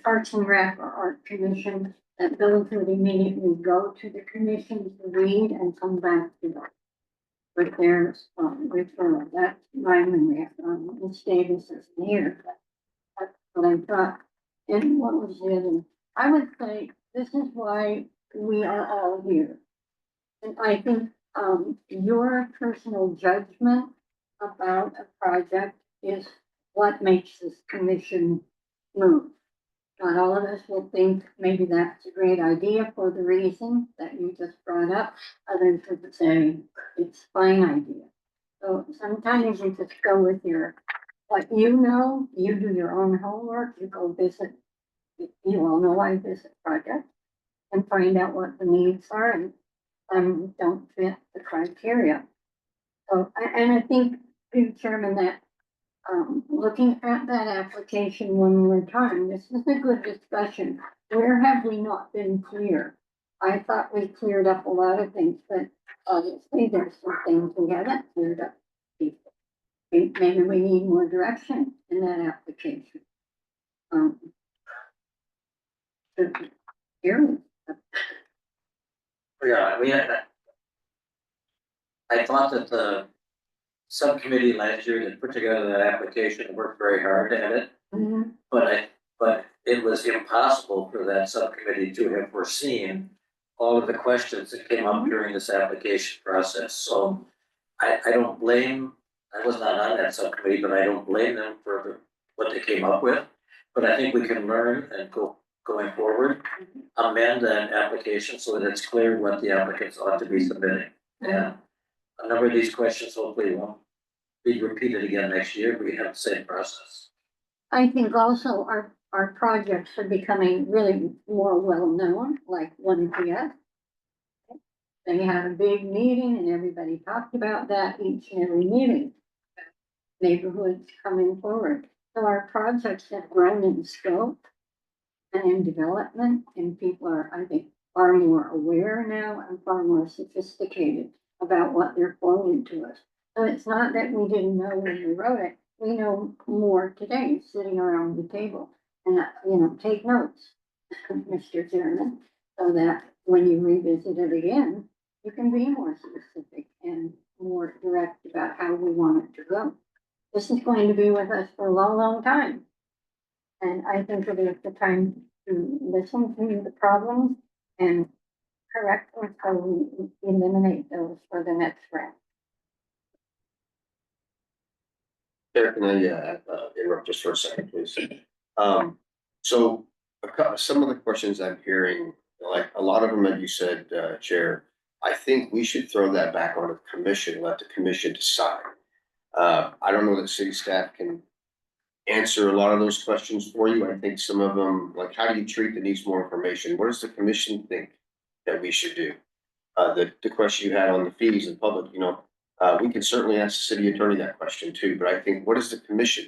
Parks and Rec or Art Commission, that those would immediately go to the commission to read and come back to them with their, referral. That's my memory, the status is here. That's what I thought. And what was the other? I would say this is why we are all here. And I think, your personal judgment about a project is what makes this commission move. Not all of us will think maybe that's a great idea for the reason that you just brought up. Others would say it's a fine idea. So sometimes you just go with what you know, you do your own homework, you go visit. You all know I visit projects and find out what the needs are and don't fit the criteria. So, and I think, Chairman, that looking at that application one more time, this is a good discussion. Where have we not been clear? I thought we cleared up a lot of things, but obviously there's some things we haven't cleared up. Maybe we need more direction in that application. Here. Yeah, I thought that the subcommittee last year that put together that application worked very hard at it. But it was impossible for that subcommittee to have foreseen all of the questions that came up during this application process. So I don't blame, I was not on that subcommittee, but I don't blame them for what they came up with. But I think we can learn and going forward, amend that application so that it's clear what the applicants ought to be submitting. And a number of these questions hopefully won't be repeated again next year. We have the same process. I think also our projects are becoming really more well-known, like 1PS. They had a big meeting and everybody talked about that each and every meeting. Neighborhoods coming forward. So our projects have grown in scope and in development, and people are, I think, far more aware now and far more sophisticated about what they're forwarding to us. So it's not that we didn't know when we wrote it. We know more today, sitting around the table. And, take notes, Mr. Chairman, so that when you revisit it again, you can be more specific and more direct about how we want it to go. This is going to be with us for a long, long time. And I think it is the time to listen to the problems and correct them so we eliminate those for the next round. Eric, can I interrupt just for a second, please? So some of the questions I'm hearing, like a lot of them that you said, Chair, I think we should throw that back on the commission, let the commission decide. I don't know that city staff can answer a lot of those questions for you. I think some of them, like how do you treat that needs more information? What does the commission think that we should do? the question you had on the fees in public, we can certainly ask the city attorney that question too, but I think what does the commission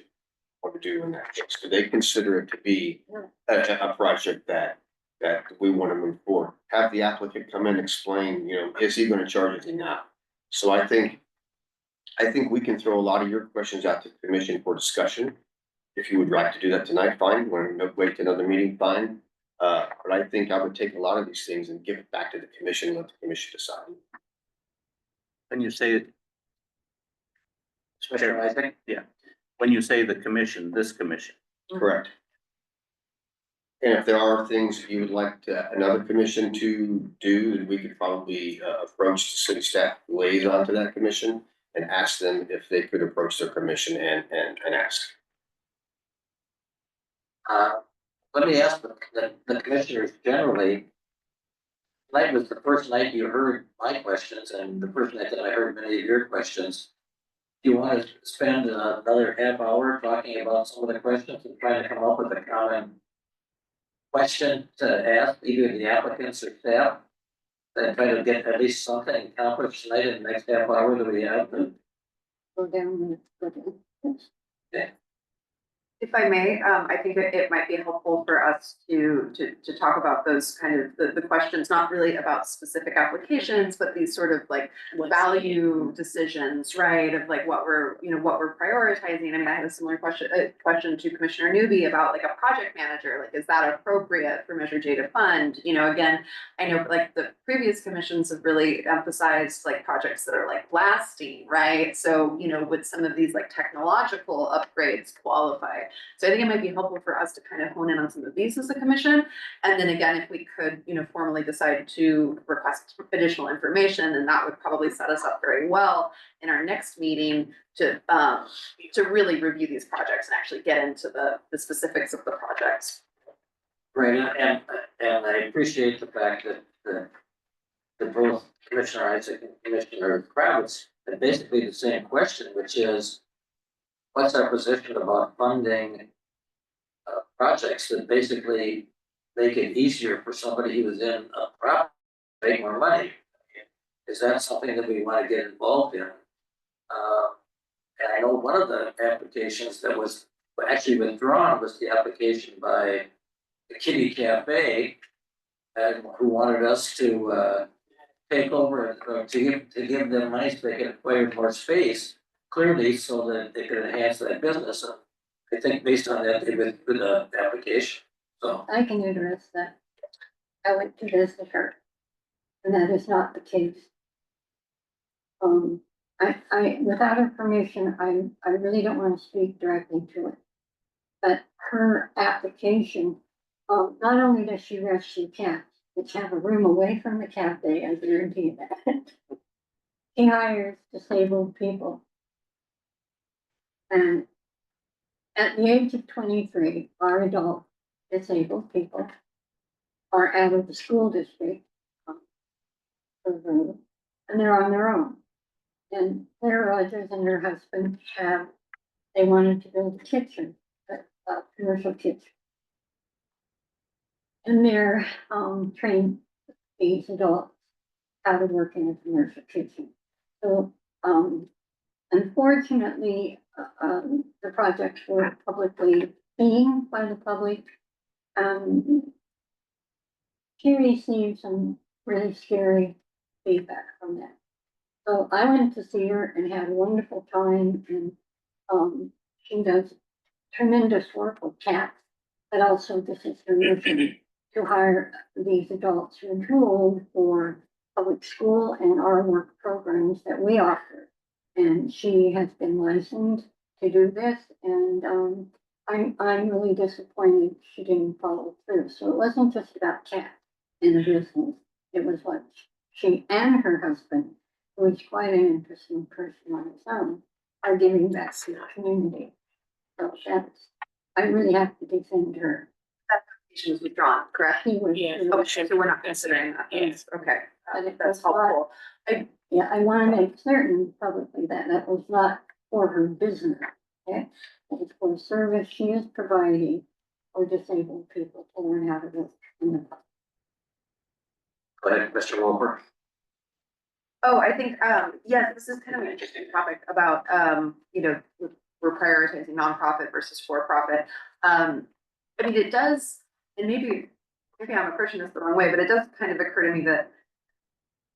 want to do in that case? Do they consider it to be a project that we want to move forward? Have the applicant come in, explain, is he going to charge it or not? So I think we can throw a lot of your questions out to the commission for discussion. If you would like to do that tonight, fine. Want to wait to another meeting, fine. But I think I would take a lot of these things and give it back to the commission and let the commission decide. When you say, Commissioner Isaac? when you say the commission, this commission, Correct. And if there are things that you would like another commission to do, then we could probably approach the city staff liaison to that commission and ask them if they could approach their commission and ask. Let me ask the commissioners generally. Tonight was the first night you heard my questions and the first night that I heard many of your questions. Do you want to spend another half hour talking about some of the questions and trying to come up with a common question to ask either the applicants or staff? And try to get at least something accomplished tonight in the next half hour that we have. Go down. If I may, I think it might be helpful for us to talk about those kind of the questions, not really about specific applications, but these sort of like value decisions, right? Of like what we're prioritizing. I mean, I had a similar question to Commissioner Newby about like a project manager. Like, is that appropriate for Measure J to fund? Again, I know like the previous commissions have really emphasized like projects that are like lasting, right? So, would some of these like technological upgrades qualify? So I think it might be helpful for us to kind of hone in on some of these as a commission. And then again, if we could, formally decide to request additional information, then that would probably set us up very well in our next meeting to really review these projects and actually get into the specifics of the projects. Right, and I appreciate the fact that both Commissioner Isaac and Commissioner Kravitz had basically the same question, which is, what's our position about funding projects that basically make it easier for somebody who is in a property to make more money? Is that something that we want to get involved in? And I know one of the applications that was actually withdrawn was the application by the Kitty Cafe, who wanted us to take over, to give them money so they could acquire more space, clearly so that they could enhance that business. And I think based on that, they withdrew the application. So I can address that. I went to visit her, and that is not the case. I without her permission, I really don't want to speak directly to it. But her application, not only does she rescue cats, which have a room away from the cafe, I guarantee that. She hires disabled people. And at the age of 23, our adult disabled people are out of the school district and they're on their own. And their Rogers and her husband they wanted to build a kitchen, a commercial kitchen. And they're trained these adults how to work in a commercial kitchen. So unfortunately, the projects were publicly seen by the public. She received some really scary feedback from that. So I went to see her and had a wonderful time, and she does tremendous work with cats, but also this is her mission to hire these adults who are too old for public school and our work programs that we offer. And she has been licensed to do this, and I'm really disappointed she didn't follow through. So it wasn't just about cats in the business. It was what she and her husband, who is quite an interesting person on his own, are giving back to the community. So that's, I really have to defend her. That application was withdrawn, correct? He was. Yes. Oh, so we're not considering that. Yes. Okay, And it that's was not- helpful. Yeah, I want to make certain publicly that that was not for her business, okay? It was for a service she is providing for disabled people to learn how to live in the. go ahead, Mr. Wilbur. Oh, I think, yes, this is kind of an interesting topic about, we're prioritizing nonprofit versus for-profit. I mean, it does, and maybe I'm approaching this the wrong way, but it does kind of occur to me that,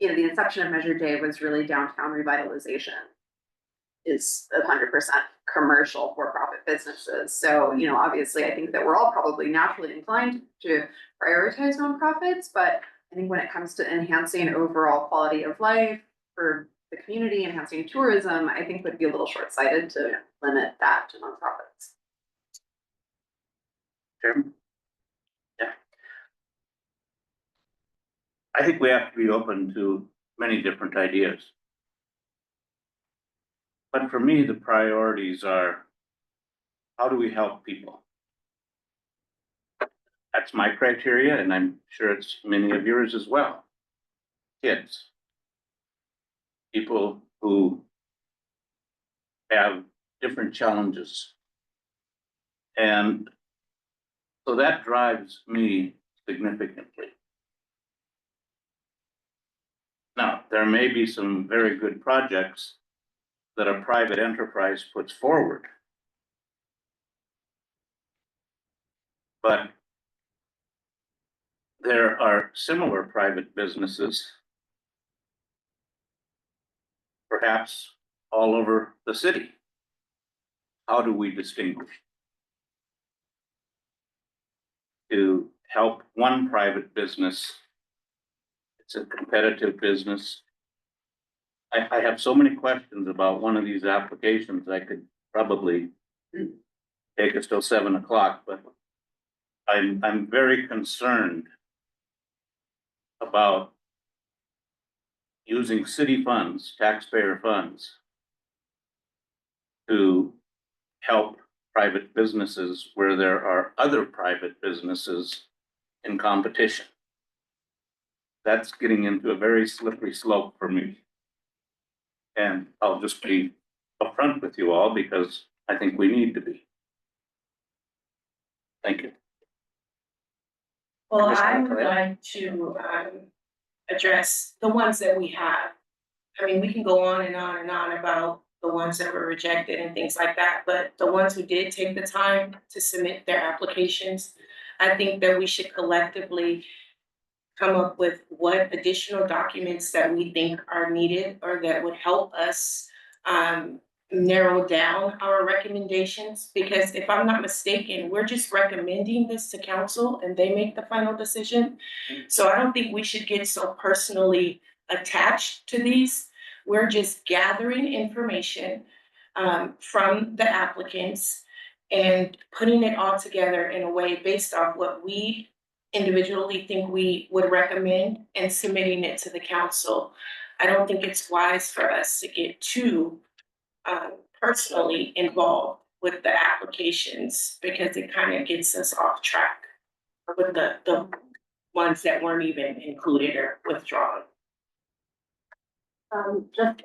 the inception of Measure J was really downtown revitalization is 100% commercial for-profit businesses. So, obviously, I think that we're all probably naturally inclined to prioritize nonprofits, but I think when it comes to enhancing overall quality of life for the community, enhancing tourism, I think would be a little short-sighted to limit that to nonprofits. Chairman? Yeah. I think we have to be open to many different ideas. But for me, the priorities are, how do we help people? That's my criteria, and I'm sure it's many of yours as well. Kids. People who have different challenges. And so that drives me significantly. Now, there may be some very good projects that a private enterprise puts forward. But there are similar private businesses, perhaps all over the city. How do we distinguish? To help one private business, it's a competitive business. I have so many questions about one of these applications. I could probably take us till 7 o'clock, but I'm very concerned about using city funds, taxpayer funds, to help private businesses where there are other private businesses in competition. That's getting into a very slippery slope for me. And I'll just be upfront with you all because I think we need to be. Thank you. Well, Ms. I would Montclair? like to address the ones that we have. I mean, we can go on and on and on about the ones that were rejected and things like that, but the ones who did take the time to submit their applications, I think that we should collectively come up with what additional documents that we think are needed or that would help us narrow down our recommendations. Because if I'm not mistaken, we're just recommending this to council and they make the final decision. So I don't think we should get so personally attached to these. We're just gathering information from the applicants and putting it all together in a way based off what we individually think we would recommend and submitting it to the council. I don't think it's wise for us to get too personally involved with the applications because it kind of gets us off track with the ones that weren't even included or withdrawn. Just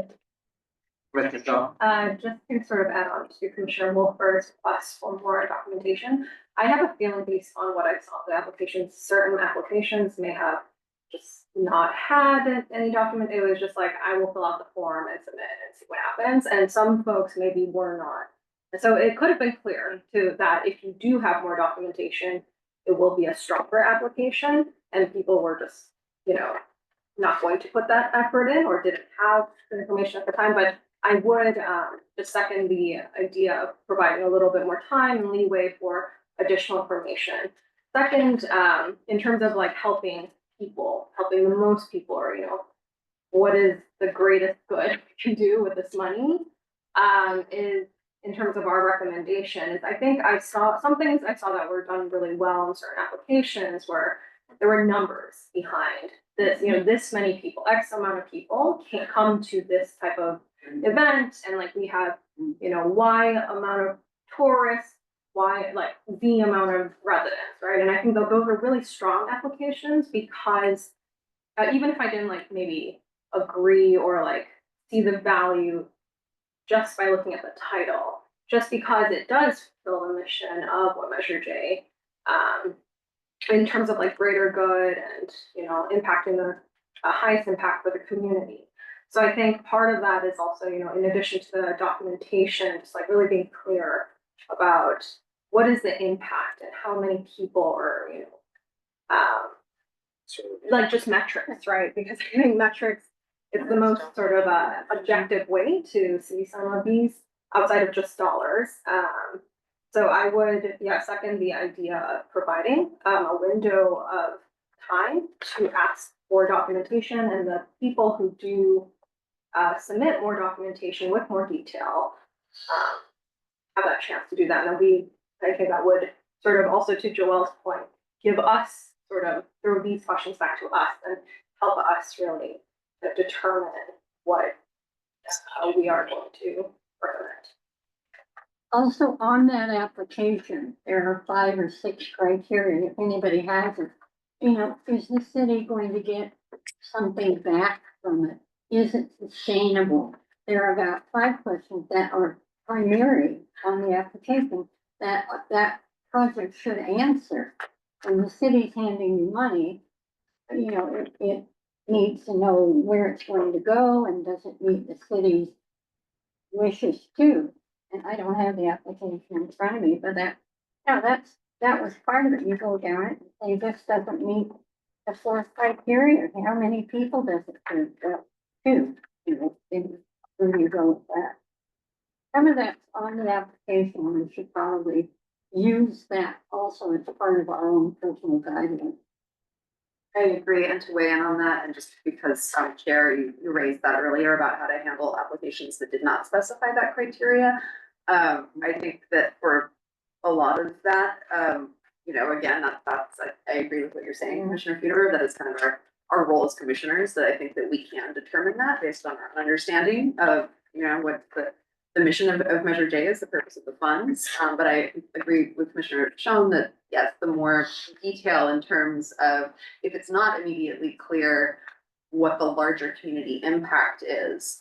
Mr. Shaw? just to sort of add on to Commissioner Wolfer's request for more documentation. I have a feeling based on what I saw the applications, certain applications may have just not had any document. It was just like, I will fill out the form and submit and see what happens. And some folks maybe were not. And so it could have been clear to that if you do have more documentation, it will be a stronger application and people were just, not going to put that effort in or didn't have the information at the time. But I would just second the idea of providing a little bit more time and leeway for additional information. Second, in terms of like helping the most people, or what is the greatest good we can do with this money, is in terms of our recommendations. I think I saw some things I saw that were done really well in certain applications where there were numbers behind this, this many people, X amount of people can't come to this type of event. And like we have, Y amount of tourists, Y like the amount of residents, right? And I think that those are really strong applications because even if I didn't like maybe agree or like see the value just by looking at the title, just because it does fulfill the mission of what Measure J, in terms of like greater good and impacting the highest impact for the community. So I think part of that is also, you know, in addition to the documentation, just like really being clear about what is the impact and how many people are, you know, like just metrics, right? Because I think metrics is the most sort of objective way to see some of these outside of just dollars. So I would, yeah, second the idea of providing a window of time to ask for documentation, and the people who do submit more documentation with more detail have that chance to do that. And then I think that would sort of also, to Joelle's point, give us sort of throw these questions back to us and help us really determine what we are going to recommend. Also, on that application, there are 5 or 6 criteria, if anybody has it. You know, is the city going to get something back from it? Is it sustainable? There are about 5 questions that are primary on the application that project should answer. When the city's handing you money, you know, it needs to know where it's going to go and does it meet the city's wishes too. And I don't have the application in front of me, but that was part of it. You go down it and say this doesn't meet the 4 criteria. How many people does it serve? 2, you know, and where do you go with that? Some of that's on the application. We should probably use that also as part of our own personal guidelines. I agree, and to weigh in on that, and just because, Chair, you raised that earlier about how to handle applications that did not specify that criteria. I think that for a lot of that, you know, again, I agree with what you're saying, Commissioner Federer, that is kind of our role as commissioners, that I think that we can determine that based on our understanding of, you know, what the mission of Measure J is, the purpose of the funds. But I agree with Commissioner Schoen that yes, the more detail in terms of if it's not immediately clear what the larger community impact is,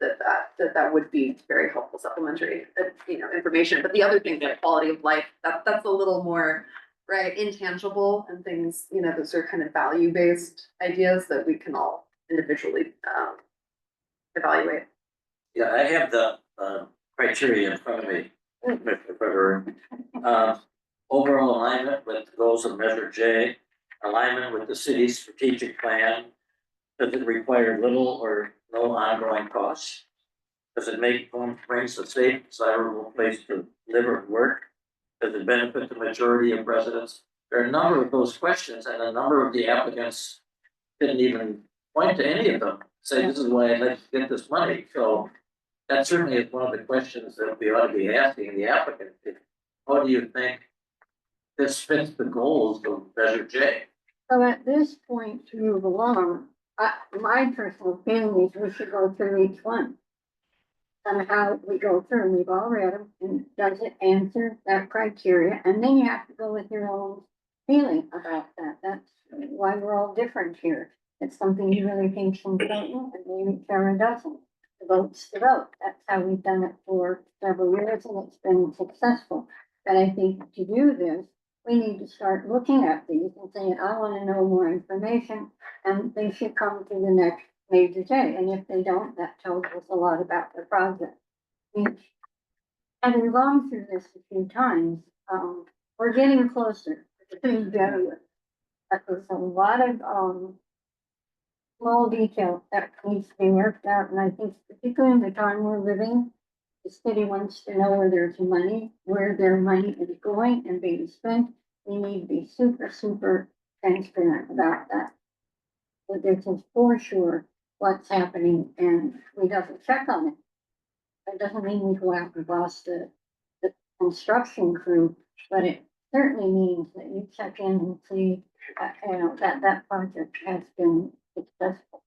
that would be very helpful supplementary, you know, information. But the other things like quality of life, that's a little more, right, intangible and things, you know, those are kind of value-based ideas that we can all individually evaluate. Yeah, I have the criteria in front of me, Mr. Federer. Overall alignment with the goals of Measure J, alignment with the city's strategic plan. Does it require little or no ongoing costs? Does it make Palm Springs a safe, desirable place to live or work? Does it benefit the majority of residents? There are a number of those questions, and a number of the applicants didn't even point to any of them. Say, this is why I'd like to get this money. So that certainly is one of the questions that we ought to be asking the applicant. How do you think this fits the goals of Measure J? So at this point, to move along, my personal feeling is we should go through each one. Somehow we go through, we've all read them, and does it answer that criteria? And then you have to go with your own feeling about that. That's why we're all different here. It's something you really think's important, and maybe Karen doesn't. The vote's the vote. That's how we've done it for several years, and it's been successful. But I think to do this, we need to start looking at these and saying, I want to know more information, and they should come to the next Major J. And if they don't, that tells us a lot about the project. Having gone through this a few times, we're getting closer to being better with it. But there's a lot of small detail that needs to be worked out, and I think particularly in the time we're living, the city wants to know where there's money, where their money is going and being spent. We need to be super, super transparent about that. But this is for sure what's happening, and we double check on it. That doesn't mean we go out and boss the construction crew, but it certainly means that you check in and see, you know, that project has been successful.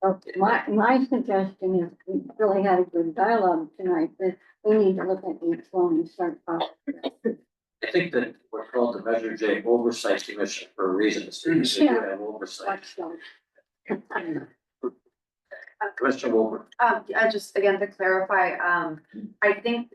So my suggestion is we really had a good dialogue tonight, but we need to look at each one and start talking. I think that we're called the Measure J Oversight Commission for a reason. It's to have oversight. Commissioner Wolver. I just, again, to clarify, I think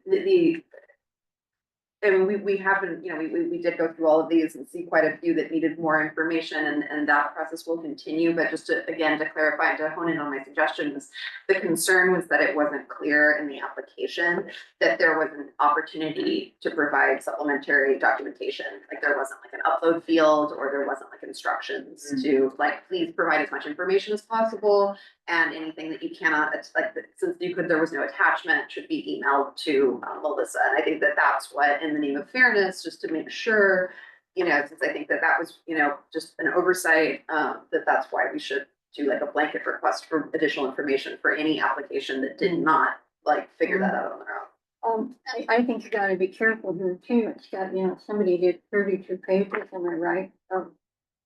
and we haven't, you know, we did go through all of these and see quite a few that needed more information, and that process will continue. But just to, again, to clarify and to hone in on my suggestions, the concern was that it wasn't clear in the application that there was an opportunity to provide supplementary documentation. Like there wasn't like an upload field, or there wasn't like instructions to like, please provide as much information as possible. And anything that you cannot, like, since there was no attachment, should be emailed to Melissa. And I think that that's what, in the name of fairness, just to make sure, you know, since I think that that was, you know, just an oversight, that's why we should do like a blanket request for additional information for any application that did not like figure that out on their own. I think you gotta be careful here too. It's got, you know, somebody did 32 pages, am I right,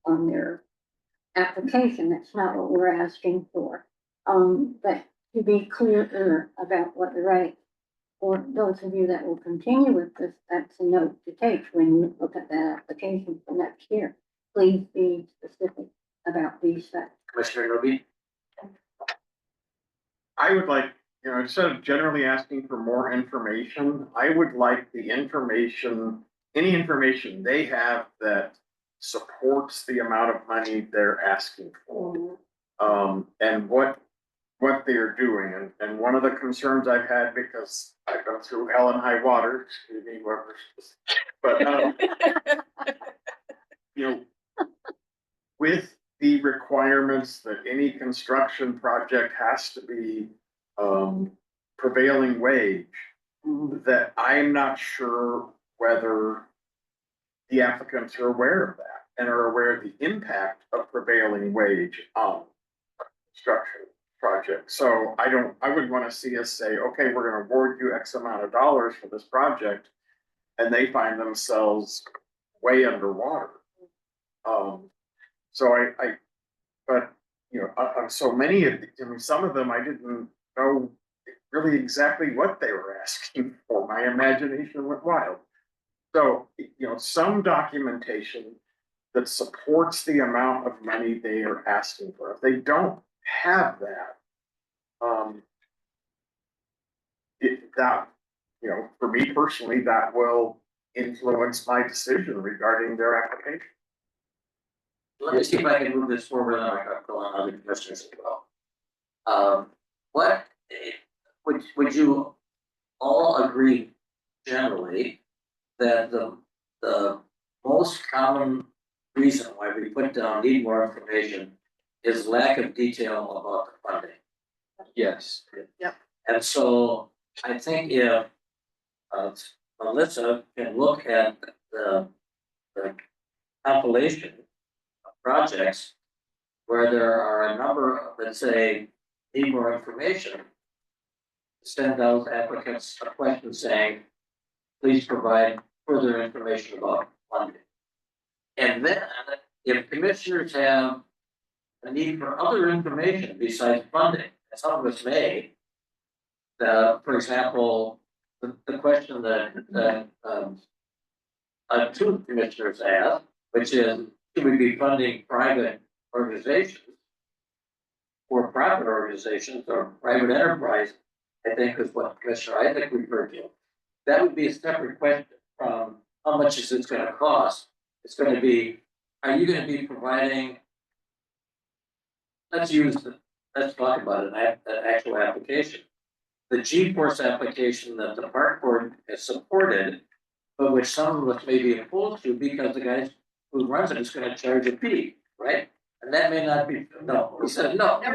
on their application. That's not what we're asking for. But to be clearer about what the right, for those of you that will continue with this, that's a note to take when you look at that application for next year. Please be specific about these facts. Commissioner Roby? I would like, you know, instead of generally asking for more information, I would like the information, any information they have that supports the amount of money they're asking for. And what they're doing. And one of the concerns I've had, because I've gone through hell and high water, excuse me, whoever, but, you know, with the requirements that any construction project has to be, prevailing wage, that I'm not sure whether the applicants are aware of that and are aware of the impact of prevailing wage on construction project. So I would want to see us say, okay, we're going to award you X amount of dollars for this project, and they find themselves way underwater. So but you know, so many of these, I mean, some of them I didn't know really exactly what they were asking for. My imagination went wild. So, you know, some documentation that supports the amount of money they are asking for. If they don't have that, that, you know, for me personally, that will influence my decision regarding their application. Let me see if I can move this forward, and I'll go on other questions as well. What would you all agree generally that the most common reason why we put down need more information is lack of detail about the funding? Yes. Yep. And so I think if Melissa can look at the compilation of projects where there are a number of, let's say, need more information, send those applicants a question saying, please provide further information about funding. And then if commissioners have a need for other information besides funding, and some of us may, for example, the question that two commissioners asked, which is, should we be funding private organizations or profit organizations or private enterprise? I think is what Commissioner Isaac referred to. That would be a separate question from how much is it going to cost. It's going to be, are you going to be providing? Let's talk about an actual application. The G-Force application that the park board has supported, but which some of us may be opposed to because the guy who runs it is going to charge a fee, right? And that may not be, no, he said no. There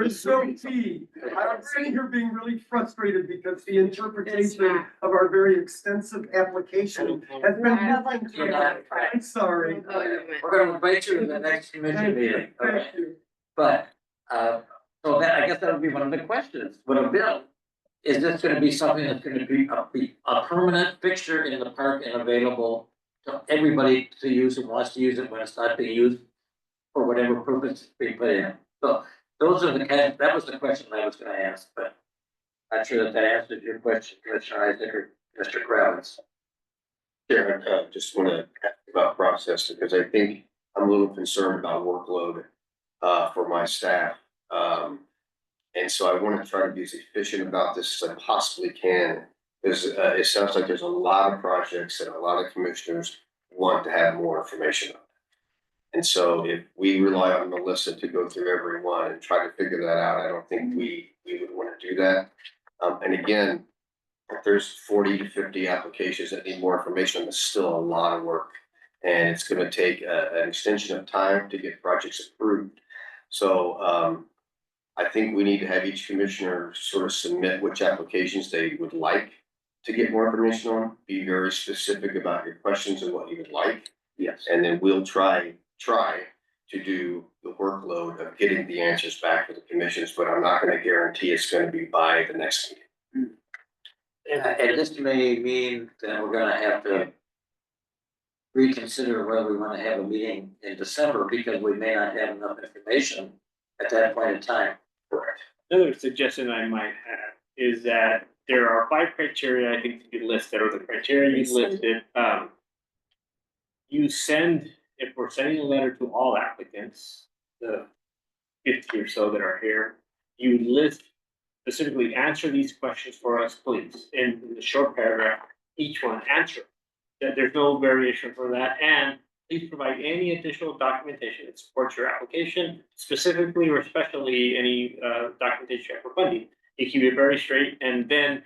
is no fee. I'm sitting here being really frustrated because the interpretation of our very extensive application has been. I'm sorry. We're gonna invite you to the next commission meeting. Okay. Thank you. But, so that, I guess that would be one of the questions, would have been, is this gonna be something that's gonna be a permanent fixture in the park and available to everybody to use who wants to use it when it's not being used for whatever purpose it's being put in? So those are the kind, that was the question I was gonna ask, but I'm not sure that answered your question, Commissioner Isaac or Mr. Kravitz. Chairman, just want to ask about process because I think I'm a little concerned about workload for my staff. And so I want to try to be as efficient about this as I possibly can. Because it sounds like there's a lot of projects and a lot of commissioners want to have more information on. And so if we rely on Melissa to go through every one and try to figure that out, I don't think we would want to do that. And again, if there's 40 to 50 applications that need more information, that's still a lot of work. And it's gonna take an extension of time to get projects approved. So I think we need to have each commissioner sort of submit which applications they would like to get more information on, be very specific about your questions and what you would like. Yes. And then we'll try to do the workload of getting the answers back to the commissions, but I'm not gonna guarantee it's gonna be by the next meeting. And this may mean that we're gonna have to reconsider whether we wanna have a meeting in December, because we may not have enough information at that point in time. Correct. Another suggestion I might have is that there are 5 criteria I think to be listed, or the criteria you listed. You send, if we're sending a letter to all applicants, the 50 or so that are here, you list specifically, answer these questions for us, please, in the short paragraph, each one answer. That there's no variation for that, and please provide any additional documentation that supports your application, specifically or especially any documentation for funding. You keep it very straight, and then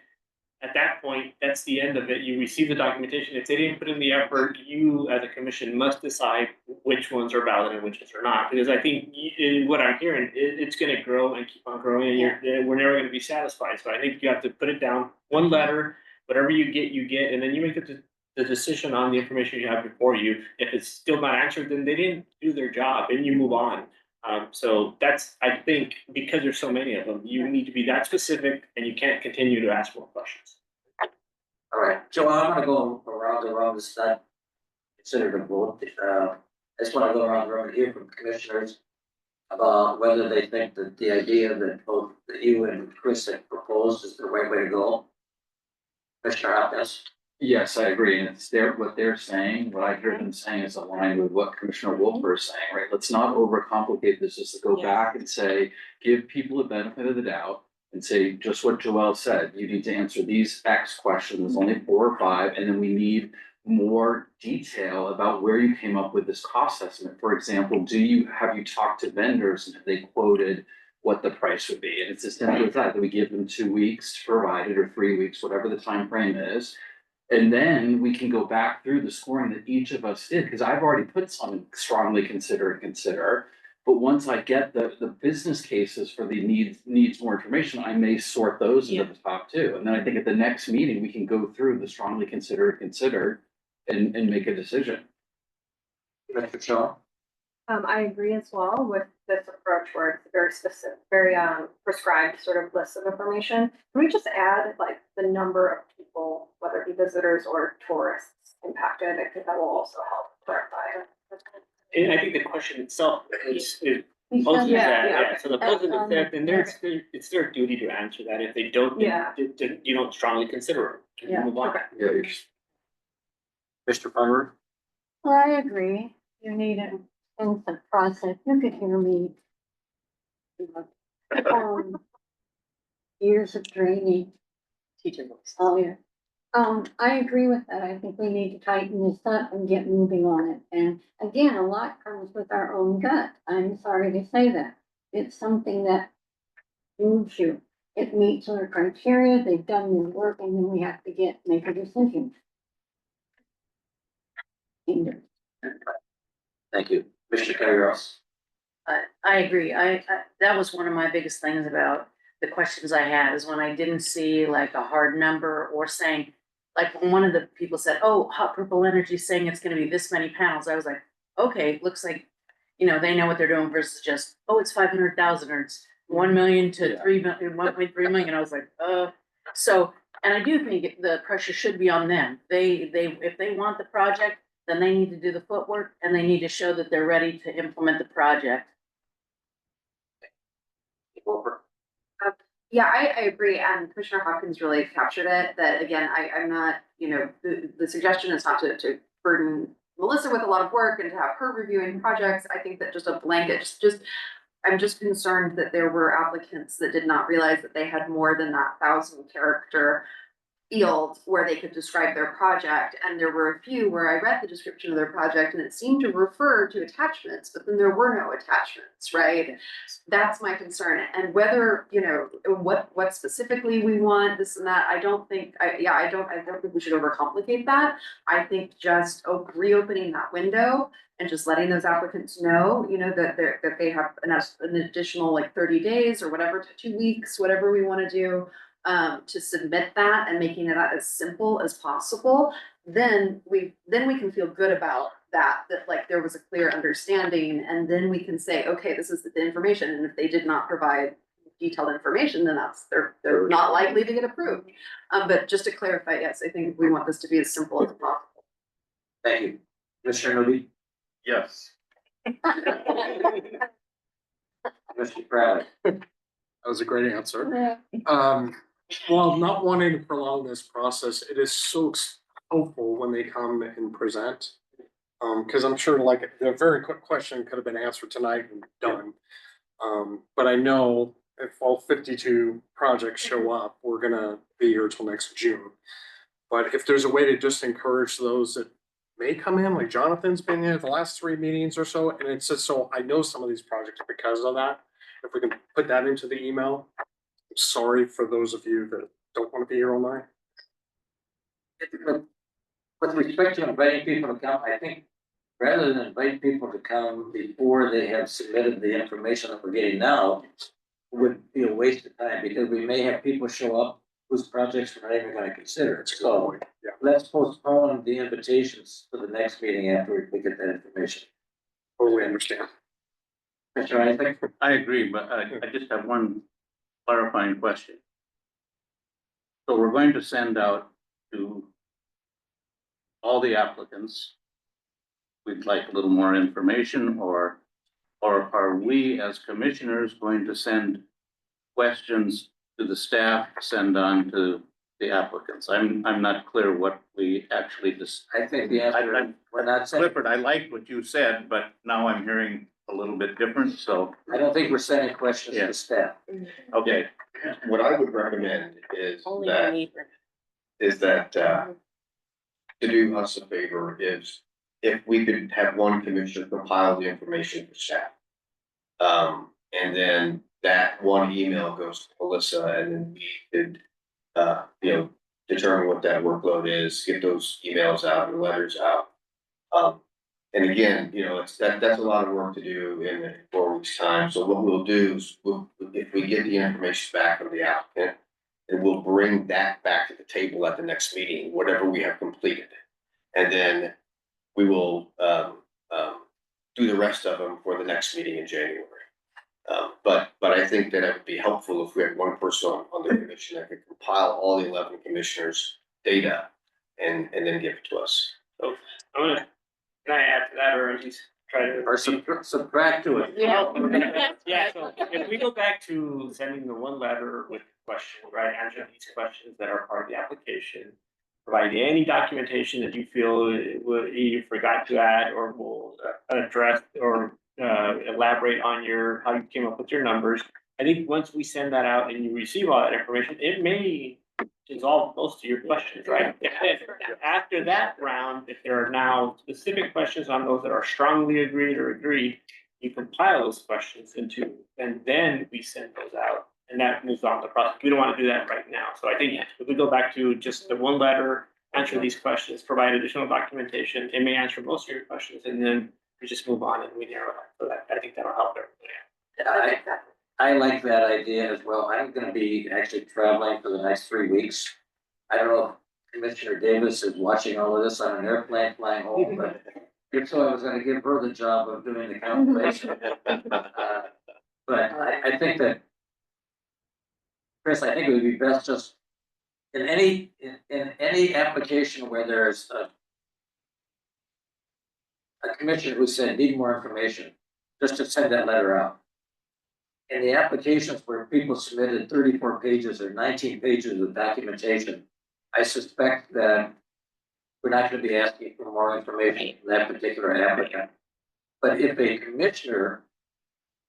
at that point, that's the end of it. You receive the documentation. If they didn't put in the effort, you as a commission must decide which ones are valid and which ones are not. Because I think what I'm hearing, it's going to grow and keep on growing, and we're never going to be satisfied. So I think you have to put it down, one letter, whatever you get, and then you make the decision on the information you have before you. If it's still not answered, then they didn't do their job, and you move on. So that's, I think, because there's so many of them, you need to be that specific, and you can't continue to ask more questions. All right, Joe, I'm gonna go around the room, it's not considered a vote. I just wanna go around the room and hear from commissioners about whether they think that the idea that both you and Chris have proposed is the right way to go. Commissioner Hopkins? Yes, I agree, and it's what they're saying, what I heard them saying is aligned with what Commissioner Wolfer is saying, right? Let's not overcomplicate this, just to go back and say, give people the benefit of the doubt. And say just what Joelle said, you need to answer these X questions, only 4 or 5, and then we need more detail about where you came up with this cost estimate. For example, have you talked to vendors and have they quoted what the price would be? And it's as simple as that we give them 2 weeks to provide it, or 3 weeks, whatever the time frame is. And then we can go back through the scoring that each of us did, because I've already put some strongly consider. But once I get the business cases for the needs more information, I may sort those into the top 2. And then I think at the next meeting, we can go through the strongly considered and make a decision. Mr. Shaw? I agree as well with this approach where it's very specific, very prescribed sort of list of information. Can we just add like the number of people, whether it be visitors or tourists impacted? I think that will also help clarify. And I think the question itself is posing that, so the posing is that, then it's their duty to answer that. If they don't, then you don't strongly consider it. You move on. Mr. Farmer? Well, I agree. You need an instant process. You could hear me. Years of training. Teacher voice. Oh, yeah. I agree with that. I think we need to tighten this up and get moving on it. And again, a lot comes with our own gut. I'm sorry to say that. It's something that moves you. It meets our criteria, they've done their work, and then we have to make a decision. Thank you. Mr. Carrios? I agree. That was one of my biggest things about the questions I had, is when I didn't see like a hard number, or saying, like when one of the people said, oh, Hot Purple Energy is saying it's gonna be this many panels. I was like, okay, looks like, they know what they're doing, versus just, oh, it's 500,000 or it's 1 million to 3 million, 1.3 million. I was like, so, and I do think the pressure should be on them. If they want the project, then they need to do the footwork, and they need to show that they're ready to implement the project. Yeah, I agree, and Commissioner Hopkins really captured it, that again, I'm not, the suggestion is not to burden Melissa with a lot of work and to have her reviewing projects. I think that just a blanket, I'm just concerned that there were applicants that did not realize that they had more than that 1,000 character, field where they could describe their project, and there were a few where I read the description of their project and it seemed to refer to attachments, but then there were no attachments, right? That's my concern, and whether, you know, what specifically we want, this and that, I don't think we should overcomplicate that. I think just reopening that window and just letting those applicants know, you know, that they have an additional like 30 days or whatever, 2 weeks, whatever we wanna do, to submit that and making it as simple as possible, then we can feel good about that like there was a clear understanding, and then we can say, okay, this is the information, and if they did not provide detailed information, then they're not likely to get approved. But just to clarify, yes, I think we want this to be as simple as possible. Thank you. Commissioner Newby? Yes. Mr. Crowley? That was a great answer. While not wanting to prolong this process, it is so helpful when they come and present. Cause I'm sure like the very quick question could have been answered tonight and done. But I know if all 52 projects show up, we're gonna be here till next June. But if there's a way to just encourage those that may come in, like Jonathan's been here the last 3 meetings or so, and it's just so I know some of these projects because of that. If we can put that into the email, I'm sorry for those of you that don't want to be here all night. With respect to inviting people to come, I think rather than invite people to come before they have submitted the information that we're getting now, would be a waste of time, because we may have people show up whose projects we're not even gonna consider. So let's postpone the invitations for the next meeting after we get that information. Totally understand. Mr. Anything? I agree, but I just have one clarifying question. So we're going to send out to all the applicants, we'd like a little more information, or are we as commissioners going to send questions to the staff, send on to the applicants? I'm not clear what we actually just. I think the answer, we're not sending. Clifford, I liked what you said, but now I'm hearing a little bit different, so. I don't think we're sending questions to staff. Okay. What I would recommend is Only that, when to do us a favor is if we could have one commissioner compile the information for staff. And then that one email goes to Melissa, and then we could, determine what that workload is, get those emails out and letters out. And again, that's a lot of work to do in 4 weeks' time. So what we'll do is if we get the information back from the applicant, and we'll bring that back to the table at the next meeting, whatever we have completed. And then we will do the rest of them for the next meeting in January. But I think that it would be helpful if we had one person on the commission that could compile all the 11 commissioners' data and then give it to us. So can I add to that, or at least try to? Or subtract to it. Yeah, so if we go back to sending the one letter with questions, right, answer these questions that are part of the application. Provide any documentation that you feel you forgot to add or will address or elaborate on how you came up with your numbers. I think once we send that out and you receive all that information, it may resolve most of your questions, right? If after that round, if there are now specific questions on those that are strongly agreed or agreed, you compile those questions into, and then we send those out. And that moves on the process. We don't want to do that right now. So I think if we go back to just the one letter, answer these questions, provide additional documentation, it may answer most of your questions, and then we just move on and we narrow it. So I think that'll help everybody. I like that idea as well. I'm gonna be actually traveling for the next 3 weeks. I don't know if Commissioner Davis is watching all of this on an airplane flying home, but if so, I was gonna give her the job of doing the calculation. But I think that, Chris, I think it would be best just in any application where there's a commissioner who said need more information, just to send that letter out. In the applications where people submitted 34 pages or 19 pages of documentation, I suspect that we're not going to be asking for more information from that particular applicant. But if a commissioner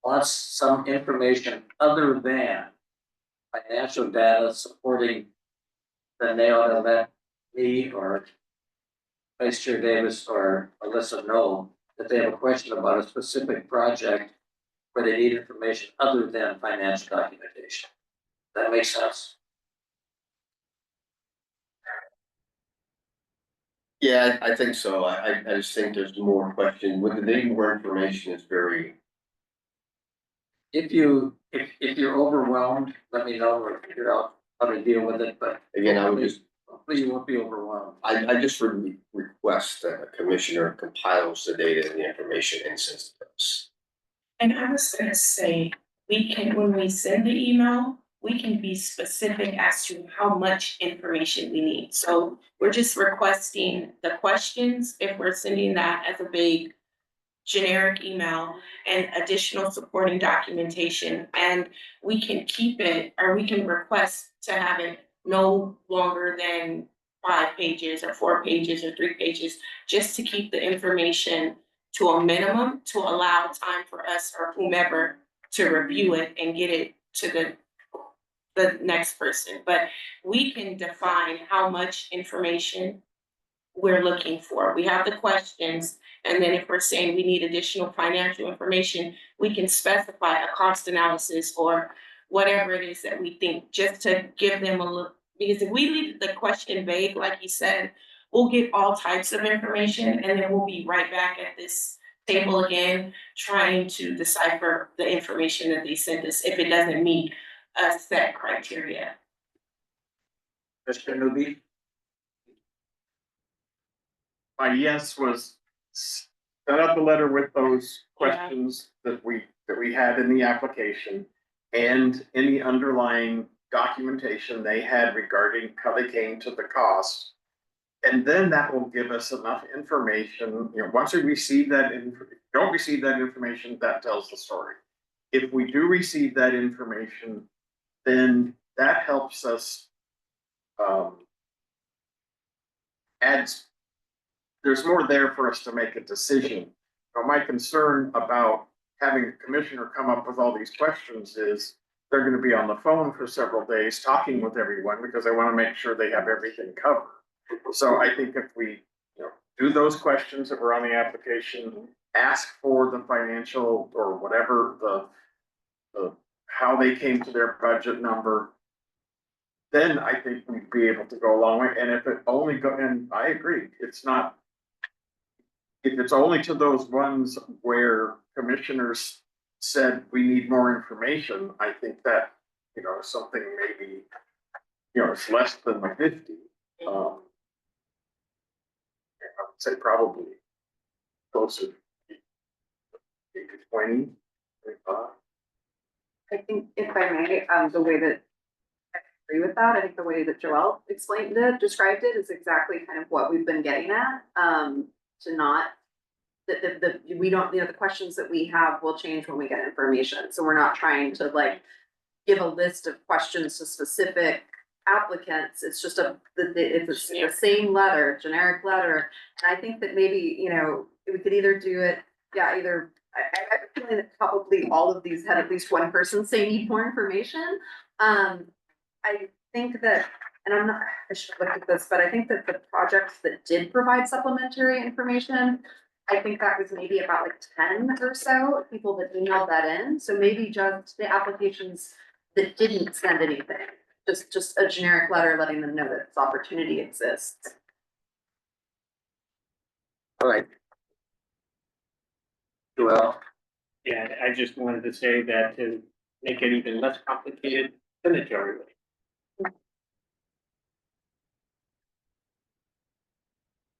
wants some information other than financial data supporting then they ought to let me or Vice Chair Davis or Alyssa know that they have a question about a specific project where they need information other than financial documentation. That makes sense? Yeah, I think so. I just think there's more question. With the need more information is very, If you're overwhelmed, let me know or figure out how to deal with it, but. again, I would just, Hopefully you won't be overwhelmed. I just request that a commissioner compiles the data and the information and sends it to us. And I was gonna say, we can, when we send the email, we can be specific as to how much information we need. So we're just requesting the questions, if we're sending that as a big generic email and additional supporting documentation. And we can keep it, or we can request to have it no longer than 5 pages or 4 pages or 3 pages, just to keep the information to a minimum, to allow time for us or whomever to review it and get it to the next person. But we can define how much information we're looking for. We have the questions, and then if we're saying we need additional financial information, we can specify a cost analysis or whatever it is that we think, just to give them a look. Because if we leave the question vague, like you said, we'll get all types of information, and then we'll be right back at this table again, trying to decipher the information that they sent us if it doesn't meet a set criteria. Mr. Newby? My yes was set up the letter with those questions that we had in the application and any underlying documentation they had regarding how they came to the cost. And then that will give us enough information, once we receive that, don't receive that information, that tells the story. If we do receive that information, then that helps us adds, there's more there for us to make a decision. My concern about having a commissioner come up with all these questions is they're gonna be on the phone for several days talking with everyone because they wanna make sure they have everything covered. So I think if we, do those questions that were on the application, ask for the financial or whatever the how they came to their budget number, then I think we'd be able to go a long way. And if it only go, and I agree, it's not, if it's only to those ones where commissioners said we need more information, I think that, something maybe, it's less than the 50. I would say probably closer to 20, 25. I think if I may, the way that I agree with that, I think the way that Joelle described it is exactly kind of what we've been getting at. To not, we don't, the questions that we have will change when we get information. So we're not trying to give a list of questions to specific applicants. It's just it's the same letter, generic letter. And I think that maybe, we could either do it, either, I have a feeling that probably all of these had at least one person say need more information. I think that, and I should have looked at this, but I think that the projects that did provide supplementary information, I think that was maybe about 10 or so people that emailed that in. So maybe just the applications that didn't send anything, just a generic letter letting them know that this opportunity exists. All right. Well, Yeah, I just wanted to say that to make it even less complicated, send it to everybody.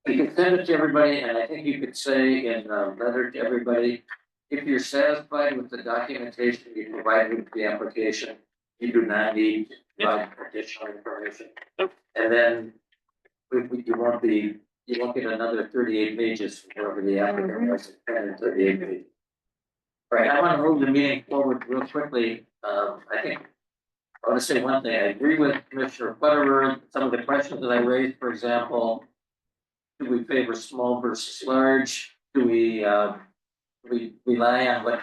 you can send it to everybody, and I think you could say in a letter to everybody, if you're satisfied with the documentation you provided with the application, you do not need to provide additional information. And then you won't get another 38 pages from wherever the applicant was, 38 pages. All right, I want to move the meeting forward real quickly. I think I want to say one thing. I agree with Commissioner Butterer. Some of the questions that I raised, for example, do we favor small versus large? Do we rely on what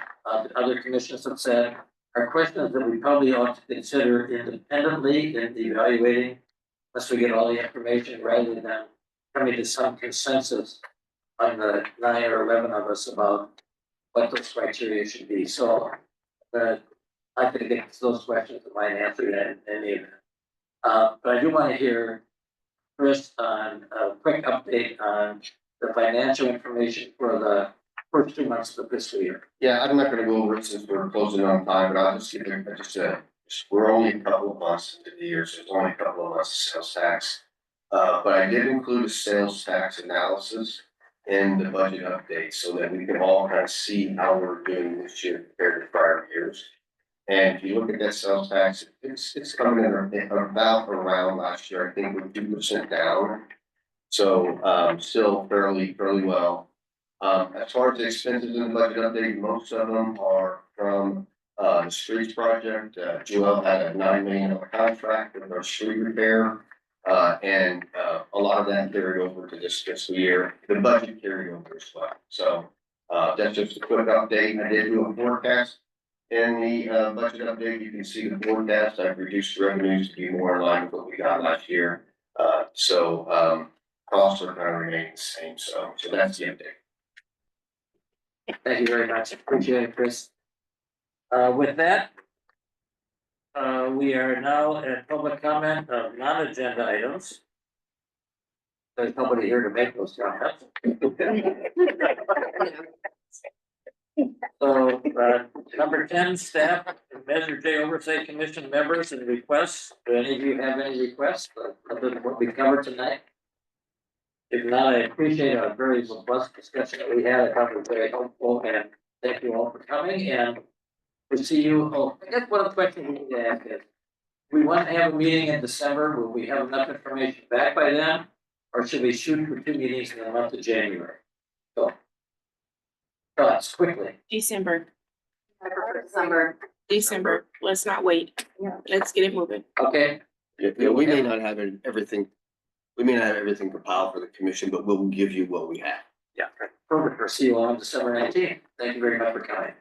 other commissions have said? Are questions that we probably ought to consider independently in evaluating unless we get all the information rather than coming to some consensus on the 9 or 11 of us about what those criteria should be. So, I could get those questions that might answer that in any event. But I do want to hear Chris on a quick update on the financial information for the first 2 months of the fiscal year. Yeah, I'm not gonna go over it since we're closing on time, but I'll just give you, we're only a couple of months into the year, so it's only a couple of months of sales tax. But I did include a sales tax analysis in the budget update so that we can all kind of see how we're doing this year compared to prior years. And if you look at that sales tax, it's coming in about around last year, I think we're 2% down. So, still fairly well. As far as the expenses in the budget update, most of them are from, the streets project. Joel had a $9 million contract with our street repair. And a lot of that carried over to this fiscal year, the budget carried over as well. So, that's just a quick update. I did do a forecast. In the budget update, you can see the forecast. I've reduced revenues to be more in line with what we got last year. So costs are kind of remaining the same. So that's the update. Thank you very much. Appreciate it, Chris. With that, we are now at public comment of non-agenda items. There's nobody here to make those comments. So, number 10, staff, Measure J Oversight Commission members and requests. Do any of you have any requests other than what we covered tonight? If not, I appreciate our very robust discussion that we had. I thought it was very helpful, and thank you all for coming, and we'll see you. Oh, I guess one of the questions we need to ask is, we want to have a meeting in December. Will we have enough information back by then? Or should we shoot for 2 meetings in the month of January? So, thoughts quickly. December, I prefer December. December, let's not wait. Yeah. Let's get it moving. Okay, Yeah, we may not have everything, we may not have everything compiled for the commission, but we'll give you what we have. yeah, perfect. We'll see you on December 19th. Thank you very much for coming.